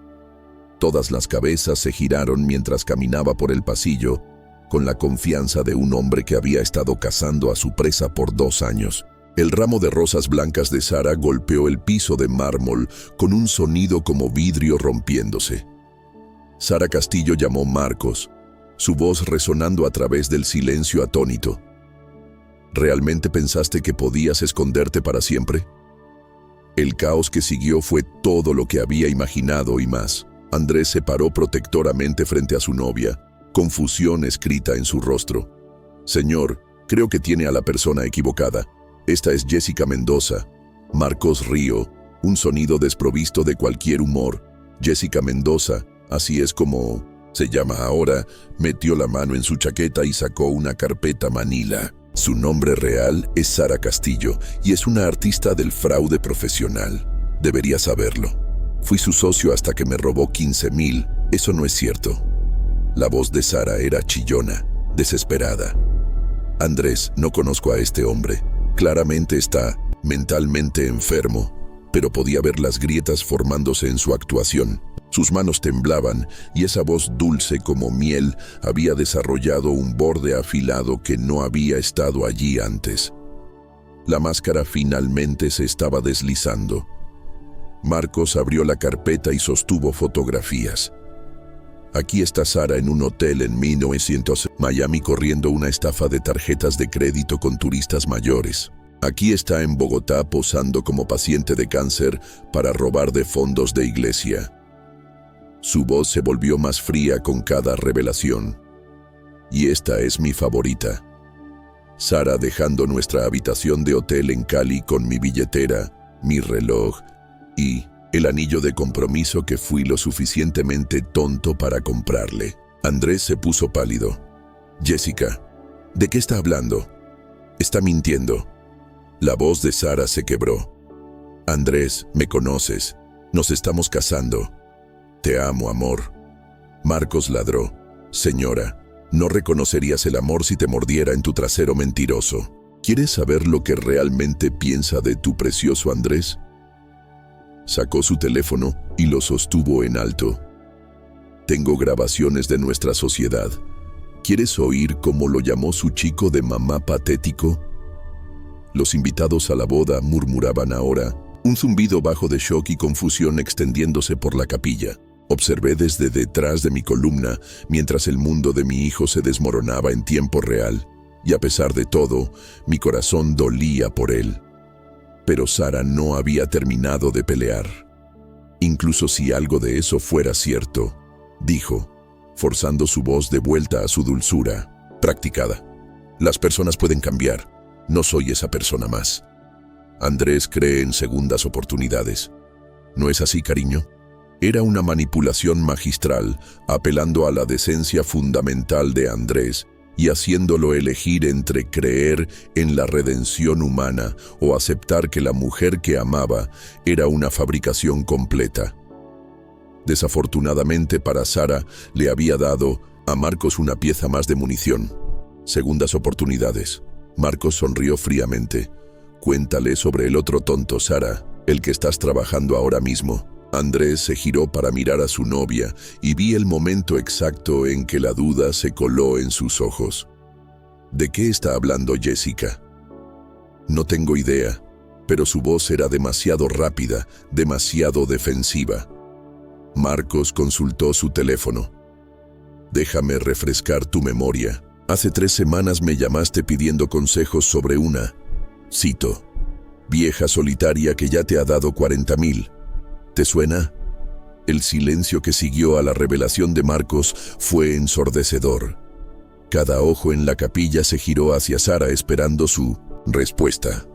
Todas las cabezas se giraron mientras caminaba por el pasillo, con la confianza de un hombre que había estado cazando a su presa por 2 años. El ramo de rosas blancas de Sara golpeó el piso de mármol con un sonido como vidrio rompiéndose. Sara Castillo llamó Marcos, su voz resonando a través del silencio atónito. ¿Realmente pensaste que podías esconderte para siempre? El caos que siguió fue todo lo que había imaginado y más. Andrés se paró protectoramente frente a su novia, confusión escrita en su rostro. «Señor, creo que tiene a la persona equivocada. Esta es Jessica Mendoza». Marcos rió, un sonido desprovisto de cualquier humor. Jessica Mendoza, así es como se llama ahora, metió la mano en su chaqueta y sacó una carpeta manila. Su nombre real es Sara Castillo y es una artista del fraude profesional. Debería saberlo. Fui su socio hasta que me robó 15,000. Eso no es cierto. La voz de Sara era chillona, desesperada. Andrés, no conozco a este hombre. Claramente está mentalmente enfermo, pero podía ver las grietas formándose en su actuación. Sus manos temblaban y esa voz dulce como miel había desarrollado un borde afilado que no había estado allí antes. La máscara finalmente se estaba deslizando. Marcos abrió la carpeta y sostuvo fotografías. Aquí está Sara en un hotel en 1900 Miami corriendo una estafa de tarjetas de crédito con turistas mayores. Aquí está en Bogotá posando como paciente de cáncer para robar de fondos de iglesia. Su voz se volvió más fría con cada revelación. Y esta es mi favorita. Sara dejando nuestra habitación de hotel en Cali con mi billetera, mi reloj y el anillo de compromiso que fui lo suficientemente tonto para comprarle. Andrés se puso pálido. Jessica, ¿de qué está hablando? Está mintiendo. La voz de Sara se quebró. Andrés, me conoces. Nos estamos casando. Te amo, amor. Marcos ladró. Señora, no reconocerías el amor si te mordiera en tu trasero mentiroso. ¿Quieres saber lo que realmente piensa de tu precioso Andrés? Sacó su teléfono y lo sostuvo en alto. Tengo grabaciones de nuestra sociedad. ¿Quieres oír cómo lo llamó su chico de mamá patético? Los invitados a la boda murmuraban ahora, un zumbido bajo de shock y confusión extendiéndose por la capilla. Observé desde detrás de mi columna mientras el mundo de mi hijo se desmoronaba en tiempo real, y a pesar de todo, mi corazón dolía por él. Pero Sara no había terminado de pelear. Incluso si algo de eso fuera cierto, dijo, forzando su voz de vuelta a su dulzura, practicada. Las personas pueden cambiar. No soy esa persona más. Andrés cree en segundas oportunidades. ¿No es así, cariño? Era una manipulación magistral, apelando a la decencia fundamental de Andrés y haciéndolo elegir entre creer en la redención humana o aceptar que la mujer que amaba era una fabricación completa. Desafortunadamente para Sara, le había dado a Marcos una pieza más de munición. Segundas oportunidades. Marcos sonrió fríamente. Cuéntale sobre el otro tonto, Sara, el que estás trabajando ahora mismo. Andrés se giró para mirar a su novia y vi el momento exacto en que la duda se coló en sus ojos. ¿De qué está hablando Jessica? No tengo idea, pero su voz era demasiado rápida, demasiado defensiva. Marcos consultó su teléfono. Déjame refrescar tu memoria. Hace 3 semanas me llamaste pidiendo consejos sobre una, cito, vieja solitaria que ya te ha dado 40,000. ¿Te suena? El silencio que siguió a la revelación de Marcos fue ensordecedor. Cada ojo en la capilla se giró hacia Sara esperando su respuesta.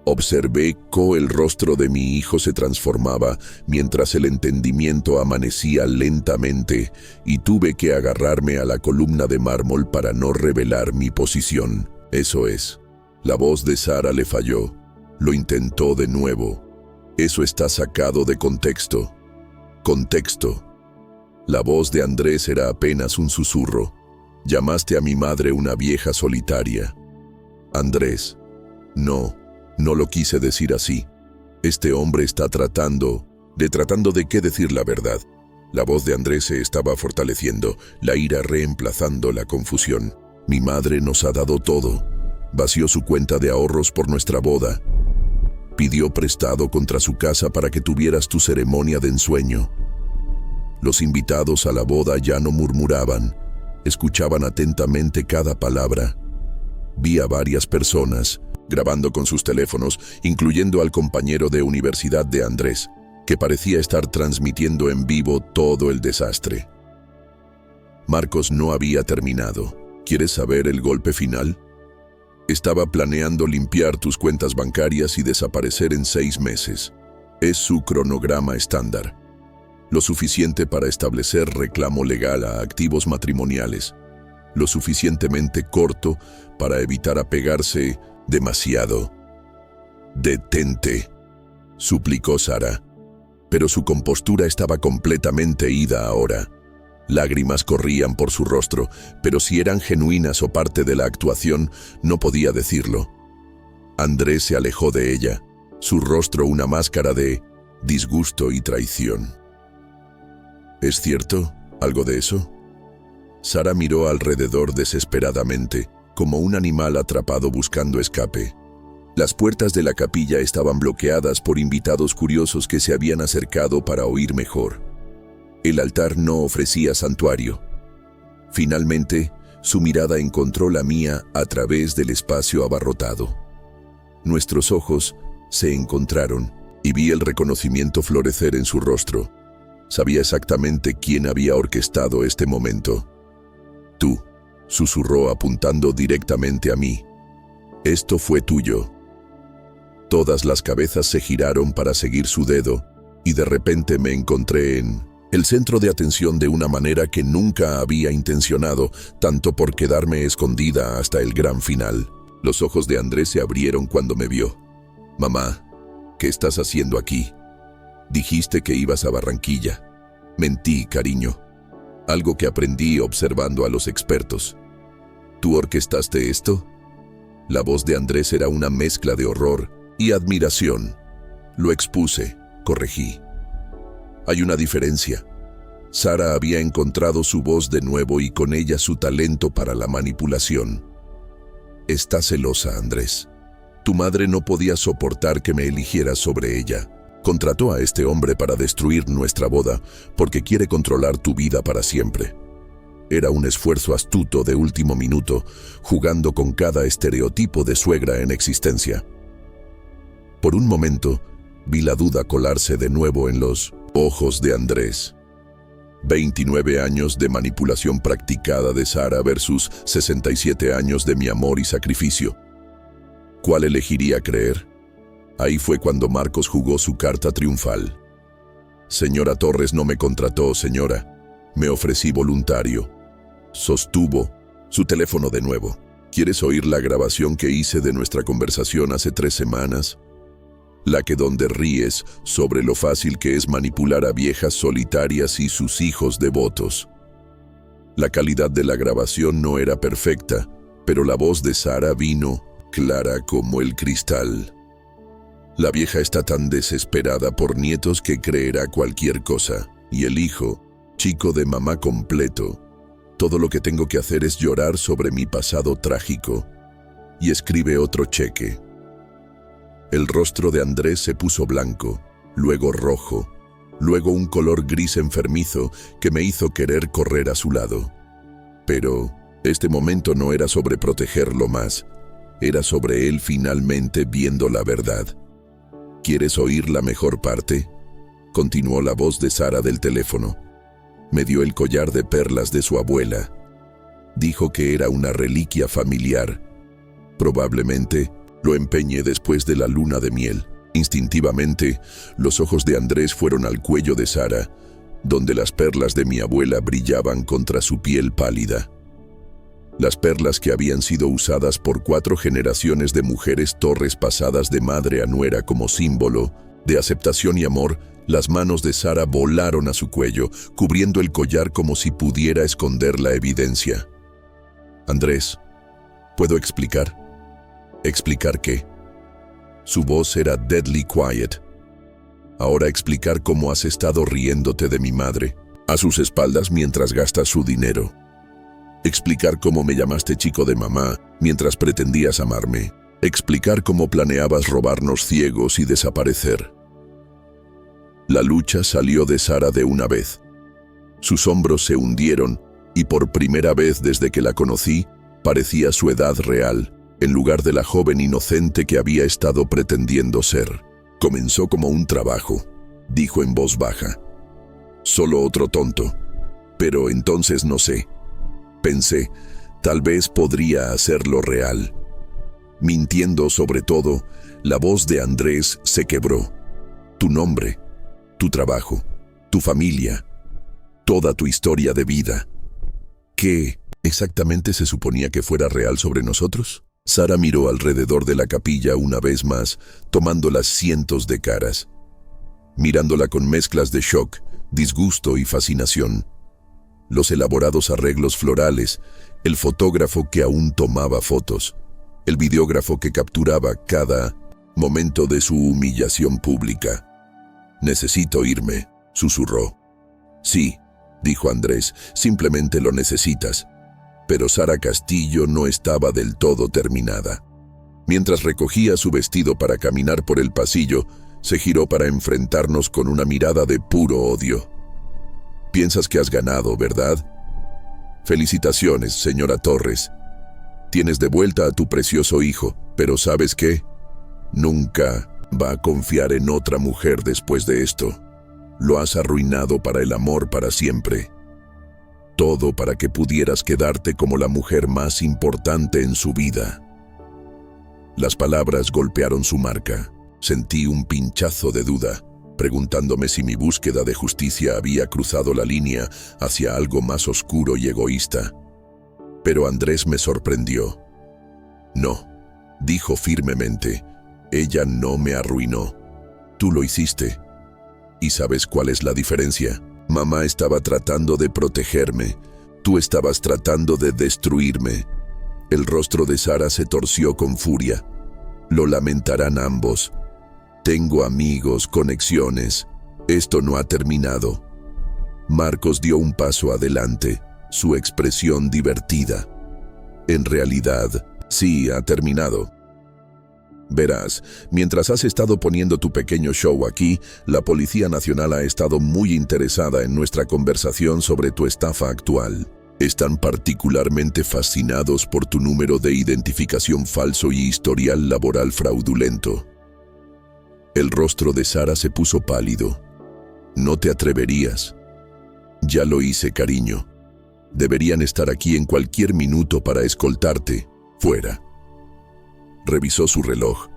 Observé cómo el rostro de mi hijo se transformaba mientras el entendimiento amanecía lentamente y tuve que agarrarme a la columna de mármol para no revelar mi posición. Eso es. La voz de Sara le falló. Lo intentó de nuevo. Eso está sacado de contexto. Contexto. La voz de Andrés era apenas un susurro. Llamaste a mi madre una vieja solitaria. Andrés, no lo quise decir así. Este hombre está tratando de qué decir la verdad. La voz de Andrés se estaba fortaleciendo, la ira reemplazando la confusión. Mi madre nos ha dado todo. Vació su cuenta de ahorros por nuestra boda. Pidió prestado contra su casa para que tuvieras tu ceremonia de ensueño. Los invitados a la boda ya no murmuraban, escuchaban atentamente cada palabra. Vi a varias personas grabando con sus teléfonos, incluyendo al compañero de universidad de Andrés, que parecía estar transmitiendo en vivo todo el desastre. Marcos no había terminado. ¿Quieres saber el golpe final? Estaba planeando limpiar tus cuentas bancarias y desaparecer en 6 meses. Es su cronograma estándar. Lo suficiente para establecer reclamo legal a activos matrimoniales. Lo suficientemente corto para evitar apegarse demasiado. Detente, suplicó Sara, pero su compostura estaba completamente ida ahora. Lágrimas corrían por su rostro, pero si eran genuinas o parte de la actuación, no podía decirlo. Andrés se alejó de ella, su rostro una máscara de disgusto y traición. ¿Es cierto algo de eso? Sara miró alrededor desesperadamente, como un animal atrapado buscando escape. Las puertas de la capilla estaban bloqueadas por invitados curiosos que se habían acercado para oír mejor. El altar no ofrecía santuario. Finalmente, su mirada encontró la mía a través del espacio abarrotado. Nuestros ojos se encontraron y vi el reconocimiento florecer en su rostro. Sabía exactamente quién había orquestado este momento. Tú, susurró apuntando directamente a mí. Esto fue tuyo. Todas las cabezas se giraron para seguir su dedo y de repente me encontré en el centro de atención de una manera que nunca había intencionado, tanto por quedarme escondida hasta el gran final. Los ojos de Andrés se abrieron cuando me vio. Mamá, ¿qué estás haciendo aquí? Dijiste que ibas a Barranquilla. Mentí, cariño. Algo que aprendí observando a los expertos. ¿Tú orquestaste esto? La voz de Andrés era una mezcla de horror y admiración. Lo expuse, corregí. Hay una diferencia. Sara había encontrado su voz de nuevo y con ella su talento para la manipulación. Está celosa, Andrés. Tu madre no podía soportar que me eligieras sobre ella. Contrató a este hombre para destruir nuestra boda porque quiere controlar tu vida para siempre. Era un esfuerzo astuto de último minuto, jugando con cada estereotipo de suegra en existencia. Por un momento, vi la duda colarse de nuevo en los ojos de Andrés. 29 años de manipulación practicada de Sara versus 67 años de mi amor y sacrificio. ¿Cuál elegiría creer? Ahí fue cuando Marcos jugó su carta triunfal. Señora Torres no me contrató, señora. Me ofrecí voluntario. Sostuvo su teléfono de nuevo. ¿Quieres oír la grabación que hice de nuestra conversación hace 3 semanas? La que donde ríes sobre lo fácil que es manipular a viejas solitarias y sus hijos devotos. La calidad de la grabación no era perfecta, pero la voz de Sara vino clara como el cristal. La vieja está tan desesperada por nietos que creerá cualquier cosa, y el hijo, chico de mamá completo. Todo lo que tengo que hacer es llorar sobre mi pasado trágico. Y escribe otro cheque. El rostro de Andrés se puso blanco, luego rojo, luego un color gris enfermizo que me hizo querer correr a su lado. Pero este momento no era sobre protegerlo más, era sobre él finalmente viendo la verdad. ¿Quieres oír la mejor parte? Continuó la voz de Sara del teléfono. Me dio el collar de perlas de su abuela. Dijo que era una reliquia familiar. Probablemente lo empeñé después de la luna de miel. Instintivamente, los ojos de Andrés fueron al cuello de Sara, donde las perlas de mi abuela brillaban contra su piel pálida. Las perlas que habían sido usadas por 4 generaciones de mujeres Torres pasadas de madre a nuera como símbolo de aceptación y amor. Las manos de Sara volaron a su cuello, cubriendo el collar como si pudiera esconder la evidencia. Andrés, ¿puedo explicar? ¿Explicar qué? Su voz era deadly quiet. Ahora explicar cómo has estado riéndote de mi madre, a sus espaldas mientras gastas su dinero. Explicar cómo me llamaste chico de mamá mientras pretendías amarme. Explicar cómo planeabas robarnos ciegos y desaparecer. La lucha salió de Sara de una vez. Sus hombros se hundieron y por primera vez desde que la conocí, parecía su edad real, en lugar de la joven inocente que había estado pretendiendo ser. Comenzó como un trabajo, dijo en voz baja. Solo otro tonto. Pero entonces no sé. Pensé, tal vez podría hacerlo real. Mintiendo sobre todo, la voz de Andrés se quebró. Tu nombre, tu trabajo, tu familia, toda tu historia de vida. ¿Qué exactamente se suponía que fuera real sobre nosotros? Sara miró alrededor de la capilla una vez más, tomándolas cientos de caras, mirándola con mezclas de shock, disgusto y fascinación. Los elaborados arreglos florales, el fotógrafo que aún tomaba fotos, el videógrafo que capturaba cada momento de su humillación pública. Necesito irme, susurró. Sí, dijo Andrés, simplemente lo necesitas. Pero Sara Castillo no estaba del todo terminada. Mientras recogía su vestido para caminar por el pasillo, se giró para enfrentarnos con una mirada de puro odio. Piensas que has ganado, ¿verdad? Felicitaciones, señora Torres. Tienes de vuelta a tu precioso hijo, pero ¿sabes qué? Nunca va a confiar en otra mujer después de esto. Lo has arruinado para el amor para siempre. Todo para que pudieras quedarte como la mujer más importante en su vida. Las palabras golpearon su marca. Sentí un pinchazo de duda, preguntándome si mi búsqueda de justicia había cruzado la línea hacia algo más oscuro y egoísta. Pero Andrés me sorprendió. No, dijo firmemente, ella no me arruinó. Tú lo hiciste. ¿Y sabes cuál es la diferencia? Mamá estaba tratando de protegerme. Tú estabas tratando de destruirme. El rostro de Sara se torció con furia. Lo lamentarán ambos. Tengo amigos, conexiones. Esto no ha terminado. Marcos dio un paso adelante, su expresión divertida. En realidad, sí ha terminado. Verás, mientras has estado poniendo tu pequeño show aquí, la Policía Nacional ha estado muy interesada en nuestra conversación sobre tu estafa actual. Están particularmente fascinados por tu número de identificación falso y historial laboral fraudulento. El rostro de Sara se puso pálido. No te atreverías. Ya lo hice, cariño. Deberían estar aquí en cualquier minuto para escoltarte. Fuera. Revisó su reloj.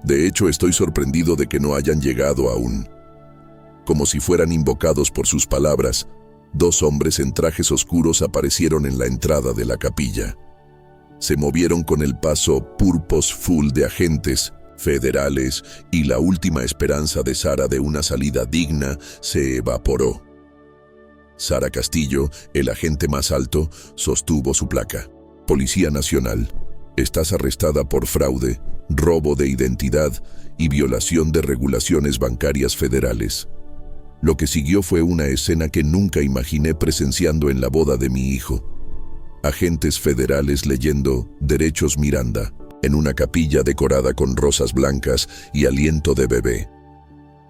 De hecho, estoy sorprendido de que no hayan llegado aún. Como si fueran invocados por sus palabras, 2 hombres en trajes oscuros aparecieron en la entrada de la capilla. Se movieron con el paso purposeful de agentes federales y la última esperanza de Sara de una salida digna se evaporó. Sara Castillo, el agente más alto, sostuvo su placa. Policía Nacional. Estás arrestada por fraude, robo de identidad y violación de regulaciones bancarias federales. Lo que siguió fue una escena que nunca imaginé presenciando en la boda de mi hijo. Agentes federales leyendo Derechos Miranda en una capilla decorada con rosas blancas y aliento de bebé.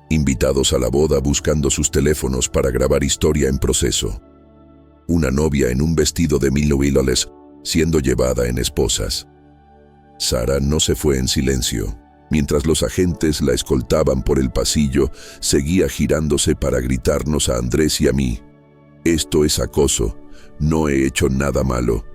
Invitados a la boda buscando sus teléfonos para grabar historia en proceso. Una novia en un vestido de $1000 siendo llevada en esposas. Sara no se fue en silencio. Mientras los agentes la escoltaban por el pasillo, seguía girándose para gritarnos a Andrés y a mí. Esto es acoso. No he hecho nada malo.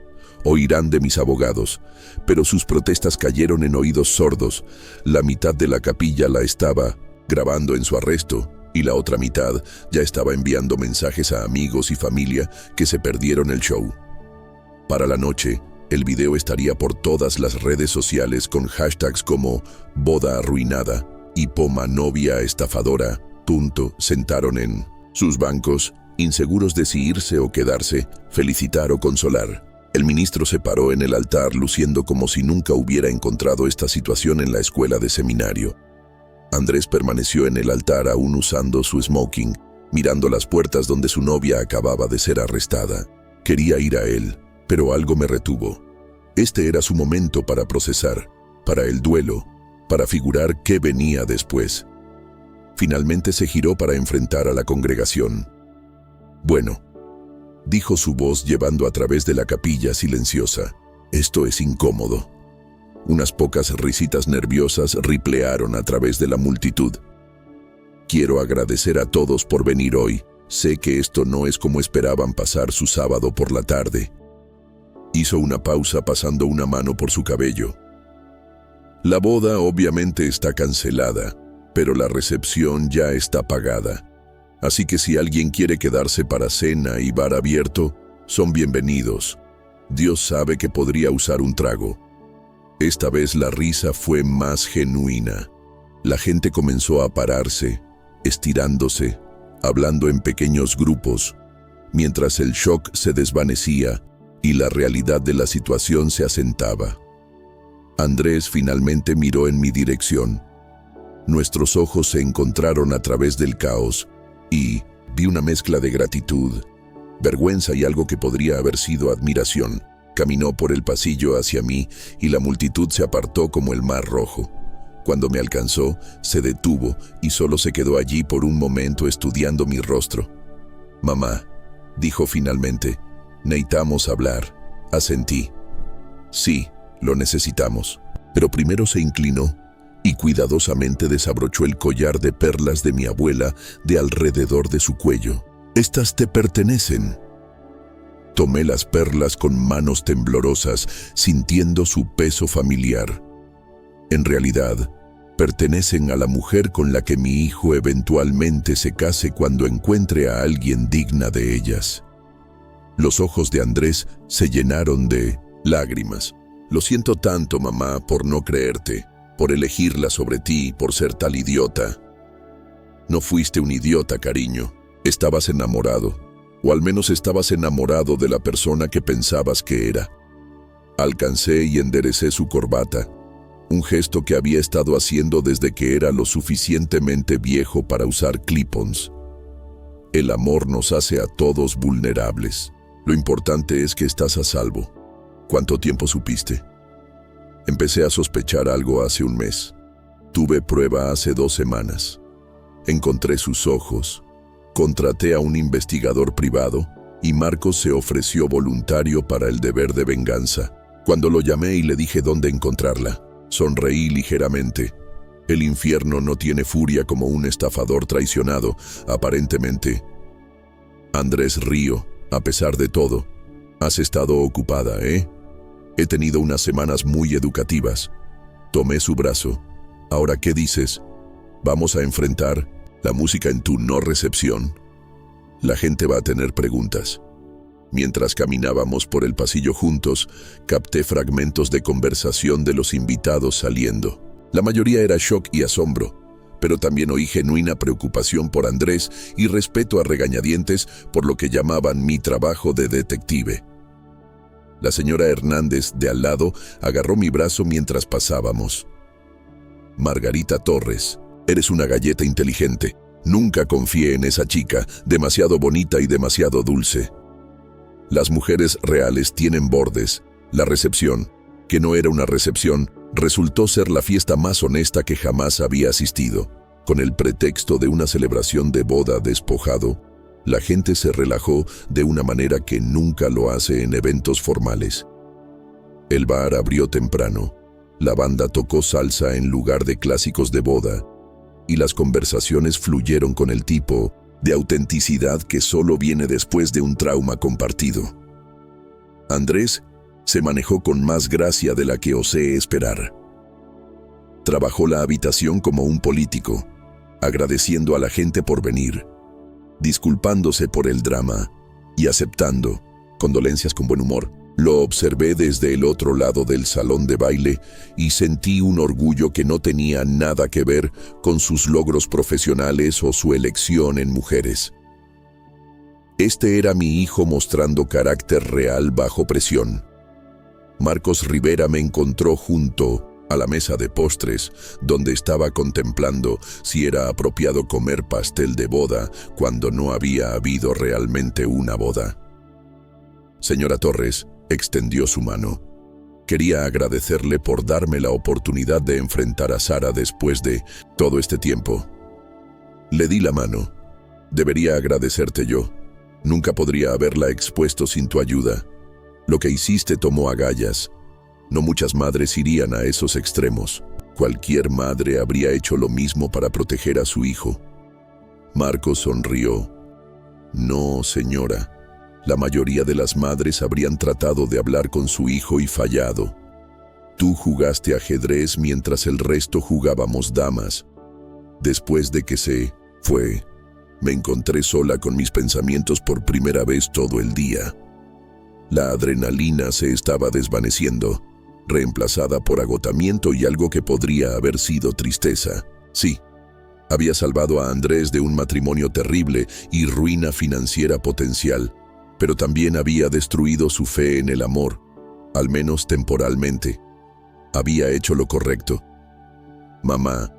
Oirán de mis abogados. Pero sus protestas cayeron en oídos sordos. La mitad de la capilla la estaba grabando en su arresto y la otra mitad ya estaba enviando mensajes a amigos y familia que se perdieron el show. Para la noche, el video estaría por todas las redes sociales con hashtags como boda arruinada y poma novia estafadora. Sentaron en sus bancos, inseguros de si irse o quedarse, felicitar o consolar. El ministro se paró en el altar luciendo como si nunca hubiera encontrado esta situación en la escuela de seminario. Andrés permaneció en el altar aún usando su smoking, mirando las puertas donde su novia acababa de ser arrestada. Quería ir a él, pero algo me retuvo. Este era su momento para procesar, para el duelo, para figurar qué venía después. Finalmente se giró para enfrentar a la congregación. Bueno, dijo su voz llevando a través de la capilla silenciosa. Esto es incómodo. Unas pocas risitas nerviosas riplearon a través de la multitud. Quiero agradecer a todos por venir hoy. Sé que esto no es como esperaban pasar su sábado por la tarde. Hizo una pausa pasando una mano por su cabello. La boda obviamente está cancelada, pero la recepción ya está pagada. Así que si alguien quiere quedarse para cena y bar abierto, son bienvenidos. Dios sabe que podría usar un trago. Esta vez la risa fue más genuina. La gente comenzó a pararse, estirándose, hablando en pequeños grupos, mientras el shock se desvanecía y la realidad de la situación se asentaba. Andrés finalmente miró en mi dirección. Nuestros ojos se encontraron a través del caos y vi una mezcla de gratitud, vergüenza y algo que podría haber sido admiración. Caminó por el pasillo hacia mí y la multitud se apartó como el mar rojo. Cuando me alcanzó, se detuvo y solo se quedó allí por un momento estudiando mi rostro. «Mamá», dijo finalmente, «necesitamos hablar». Asentí. «Sí, lo necesitamos». Pero primero se inclinó, y cuidadosamente desabrochó el collar de perlas de mi abuela de alrededor de su cuello. «Estas te pertenecen». Tomé las perlas con manos temblorosas, sintiendo su peso familiar. En realidad, pertenecen a la mujer con la que mi hijo eventualmente se case cuando encuentre a alguien digna de ellas. Los ojos de Andrés se llenaron de lágrimas. «Lo siento tanto, mamá, por no creerte, por elegirla sobre ti, por ser tal idiota». «No fuiste un idiota, cariño. Estabas enamorado, o al menos estabas enamorado de la persona que pensabas que era». Alcancé y enderecé su corbata, un gesto que había estado haciendo desde que era lo suficientemente viejo para usar clip-ons. El amor nos hace a todos vulnerables. Lo importante es que estás a salvo. ¿Cuánto tiempo supiste? Empecé a sospechar algo hace un mes. Tuve prueba hace 2 semanas. Encontré sus ojos. Contraté a un investigador privado y Marcos se ofreció voluntario para el deber de venganza. Cuando lo llamé y le dije dónde encontrarla, sonreí ligeramente. El infierno no tiene furia como un estafador traicionado, aparentemente. Andrés Río, a pesar de todo, has estado ocupada, ¿eh? He tenido unas semanas muy educativas. Tomé su brazo. Ahora, ¿qué dices? ¿Vamos a enfrentar la música en tu no recepción? La gente va a tener preguntas. Mientras caminábamos por el pasillo juntos, capté fragmentos de conversación de los invitados saliendo. La mayoría era shock y asombro, pero también oí genuina preocupación por Andrés y respeto a regañadientes por lo que llamaban mi trabajo de detective. La señora Hernández, de al lado, agarró mi brazo mientras pasábamos. «Margarita Torres, eres una galleta inteligente. Nunca confié en esa chica, demasiado bonita y demasiado dulce». Las mujeres reales tienen bordes. La recepción, que no era una recepción, resultó ser la fiesta más honesta que jamás había asistido. Con el pretexto de una celebración de boda despojado, la gente se relajó de una manera que nunca lo hace en eventos formales. El bar abrió temprano. La banda tocó salsa en lugar de clásicos de boda, y las conversaciones fluyeron con el tipo de autenticidad que solo viene después de un trauma compartido. Andrés se manejó con más gracia de la que osé esperar. Trabajó la habitación como un político, agradeciendo a la gente por venir, disculpándose por el drama y aceptando condolencias con buen humor. Lo observé desde el otro lado del salón de baile y sentí un orgullo que no tenía nada que ver con sus logros profesionales o su elección en mujeres. Este era mi hijo mostrando carácter real bajo presión. Marcos Rivera me encontró junto a la mesa de postres, donde estaba contemplando si era apropiado comer pastel de boda cuando no había habido realmente una boda. «Señora Torres», extendió su mano. «Quería agradecerle por darme la oportunidad de enfrentar a Sara después de todo este tiempo». Le di la mano. «Debería agradecerte yo. Nunca podría haberla expuesto sin tu ayuda. Lo que hiciste tomó agallas. No muchas madres irían a esos extremos. Cualquier madre habría hecho lo mismo para proteger a su hijo». Marcos sonrió. «No, señora. La mayoría de las madres habrían tratado de hablar con su hijo y fallado. Tú jugaste ajedrez mientras el resto jugábamos damas. Después de que se fue, me encontré sola con mis pensamientos por primera vez todo el día. La adrenalina se estaba desvaneciendo, reemplazada por agotamiento y algo que podría haber sido tristeza. Sí, había salvado a Andrés de un matrimonio terrible y ruina financiera potencial, pero también había destruido su fe en el amor, al menos temporalmente. Había hecho lo correcto. «Mamá»,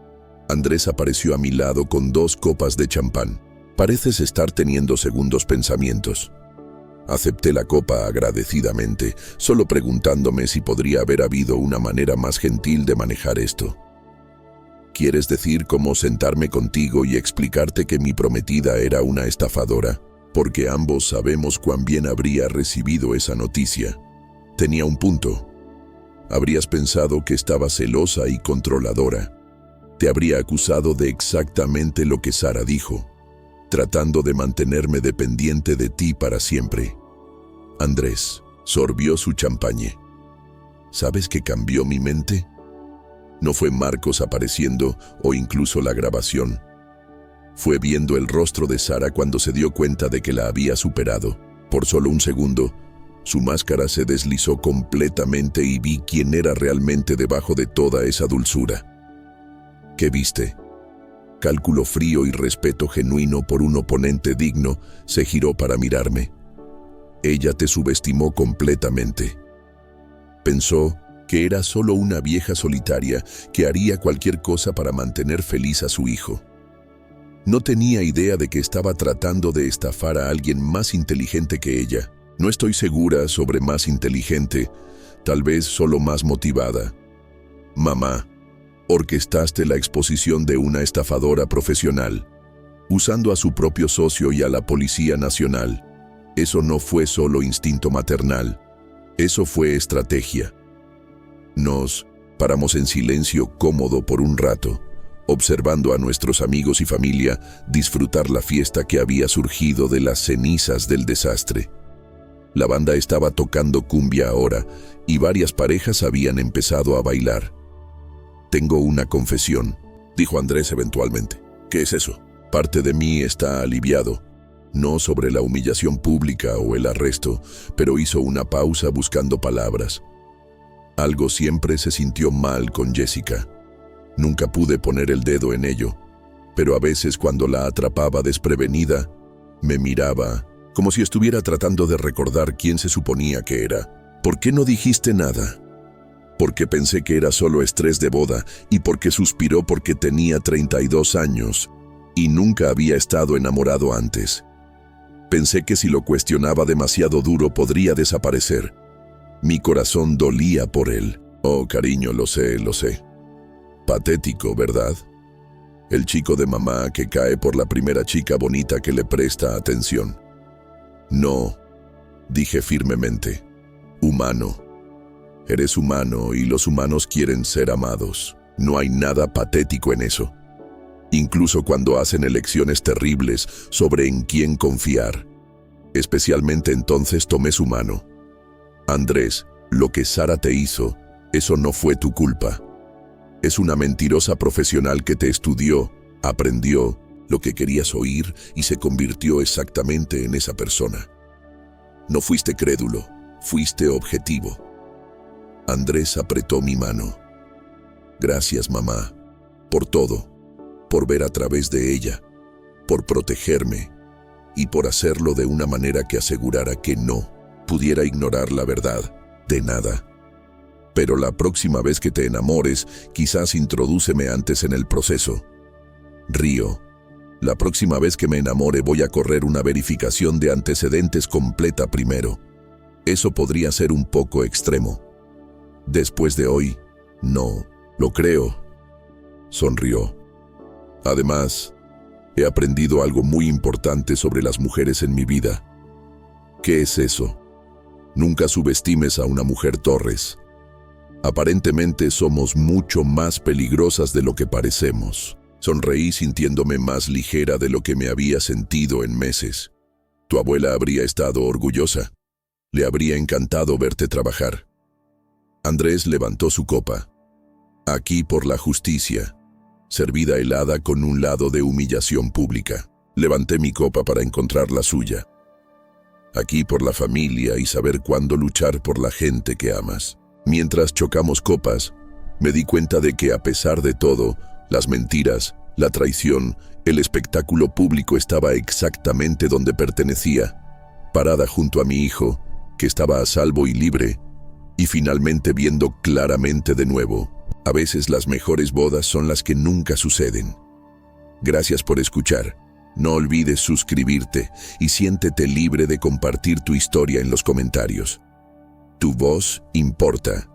Andrés apareció a mi lado con 2 copas de champán. «Pareces estar teniendo segundos pensamientos». Acepté la copa agradecidamente, solo preguntándome si podría haber habido una manera más gentil de manejar esto. «¿Quieres decir cómo sentarme contigo y explicarte que mi prometida era una estafadora? Porque ambos sabemos cuán bien habría recibido esa noticia». Tenía un punto. Habrías pensado que estaba celosa y controladora. te habría acusado de exactamente lo que Sara dijo, tratando de mantenerme dependiente de ti para siempre. Andrés sorbió su champagne. ¿Sabes qué cambió mi mente? No fue Marcos apareciendo o incluso la grabación. Fue viendo el rostro de Sara cuando se dio cuenta de que la había superado. Por solo un segundo, su máscara se deslizó completamente y vi quién era realmente debajo de toda esa dulzura. ¿Qué viste? Cálculo frío y respeto genuino por un oponente digno se giró para mirarme. Ella te subestimó completamente. Pensó que era solo una vieja solitaria que haría cualquier cosa para mantener feliz a su hijo. No tenía idea de que estaba tratando de estafar a alguien más inteligente que ella. No estoy segura sobre más inteligente, tal vez solo más motivada. Mamá, orquestaste la exposición de una estafadora profesional, usando a su propio socio y a la Policía Nacional. Eso no fue solo instinto maternal, eso fue estrategia. Nos paramos en silencio cómodo por un rato, observando a nuestros amigos y familia disfrutar la fiesta que había surgido de las cenizas del desastre. La banda estaba tocando cumbia ahora y varias parejas habían empezado a bailar. Tengo una confesión, dijo Andrés eventualmente. ¿Qué es eso? Parte de mí está aliviado, no sobre la humillación pública o el arresto, pero hizo una pausa buscando palabras. Algo siempre se sintió mal con Jessica. Nunca pude poner el dedo en ello, pero a veces cuando la atrapaba desprevenida, me miraba como si estuviera tratando de recordar quién se suponía que era. ¿Por qué no dijiste nada? Porque pensé que era solo estrés de boda y porque suspiró porque tenía 32 años y nunca había estado enamorado antes. Pensé que si lo cuestionaba demasiado duro podría desaparecer. Mi corazón dolía por él. Oh, cariño, lo sé. Patético, ¿verdad? El chico de mamá que cae por la primera chica bonita que le presta atención. No, dije firmemente. Humano. Eres humano y los humanos quieren ser amados. No hay nada patético en eso. Incluso cuando hacen elecciones terribles sobre en quién confiar. Especialmente entonces tomé su mano. Andrés, lo que Sara te hizo, eso no fue tu culpa. Es una mentirosa profesional que te estudió, aprendió lo que querías oír y se convirtió exactamente en esa persona. No fuiste crédulo, fuiste objetivo. Andrés apretó mi mano. Gracias, mamá, por todo, por ver a través de ella, por protegerme y por hacerlo de una manera que asegurara que no pudiera ignorar la verdad de nada. Pero la próxima vez que te enamores, quizás introdúceme antes en el proceso. Río, la próxima vez que me enamore voy a correr una verificación de antecedentes completa primero. Eso podría ser un poco extremo. Después de hoy, no, lo creo. Sonrió. Además, he aprendido algo muy importante sobre las mujeres en mi vida. ¿Qué es eso? Nunca subestimes a una mujer, Torres. Aparentemente somos mucho más peligrosas de lo que parecemos. Sonreí sintiéndome más ligera de lo que me había sentido en meses. Tu abuela habría estado orgullosa. Le habría encantado verte trabajar. Andrés levantó su copa. Aquí por la justicia, servida helada con un lado de humillación pública. Levanté mi copa para encontrar la suya. Aquí por la familia y saber cuándo luchar por la gente que amas. Mientras chocamos copas, me di cuenta de que a pesar de todo, las mentiras, la traición, el espectáculo público estaba exactamente donde pertenecía, parada junto a mi hijo, que estaba a salvo y libre, y finalmente viendo claramente de nuevo. A veces las mejores bodas son las que nunca suceden. Gracias por escuchar. No olvides suscribirte y siéntete libre de compartir tu historia en los comentarios. Tu voz importa.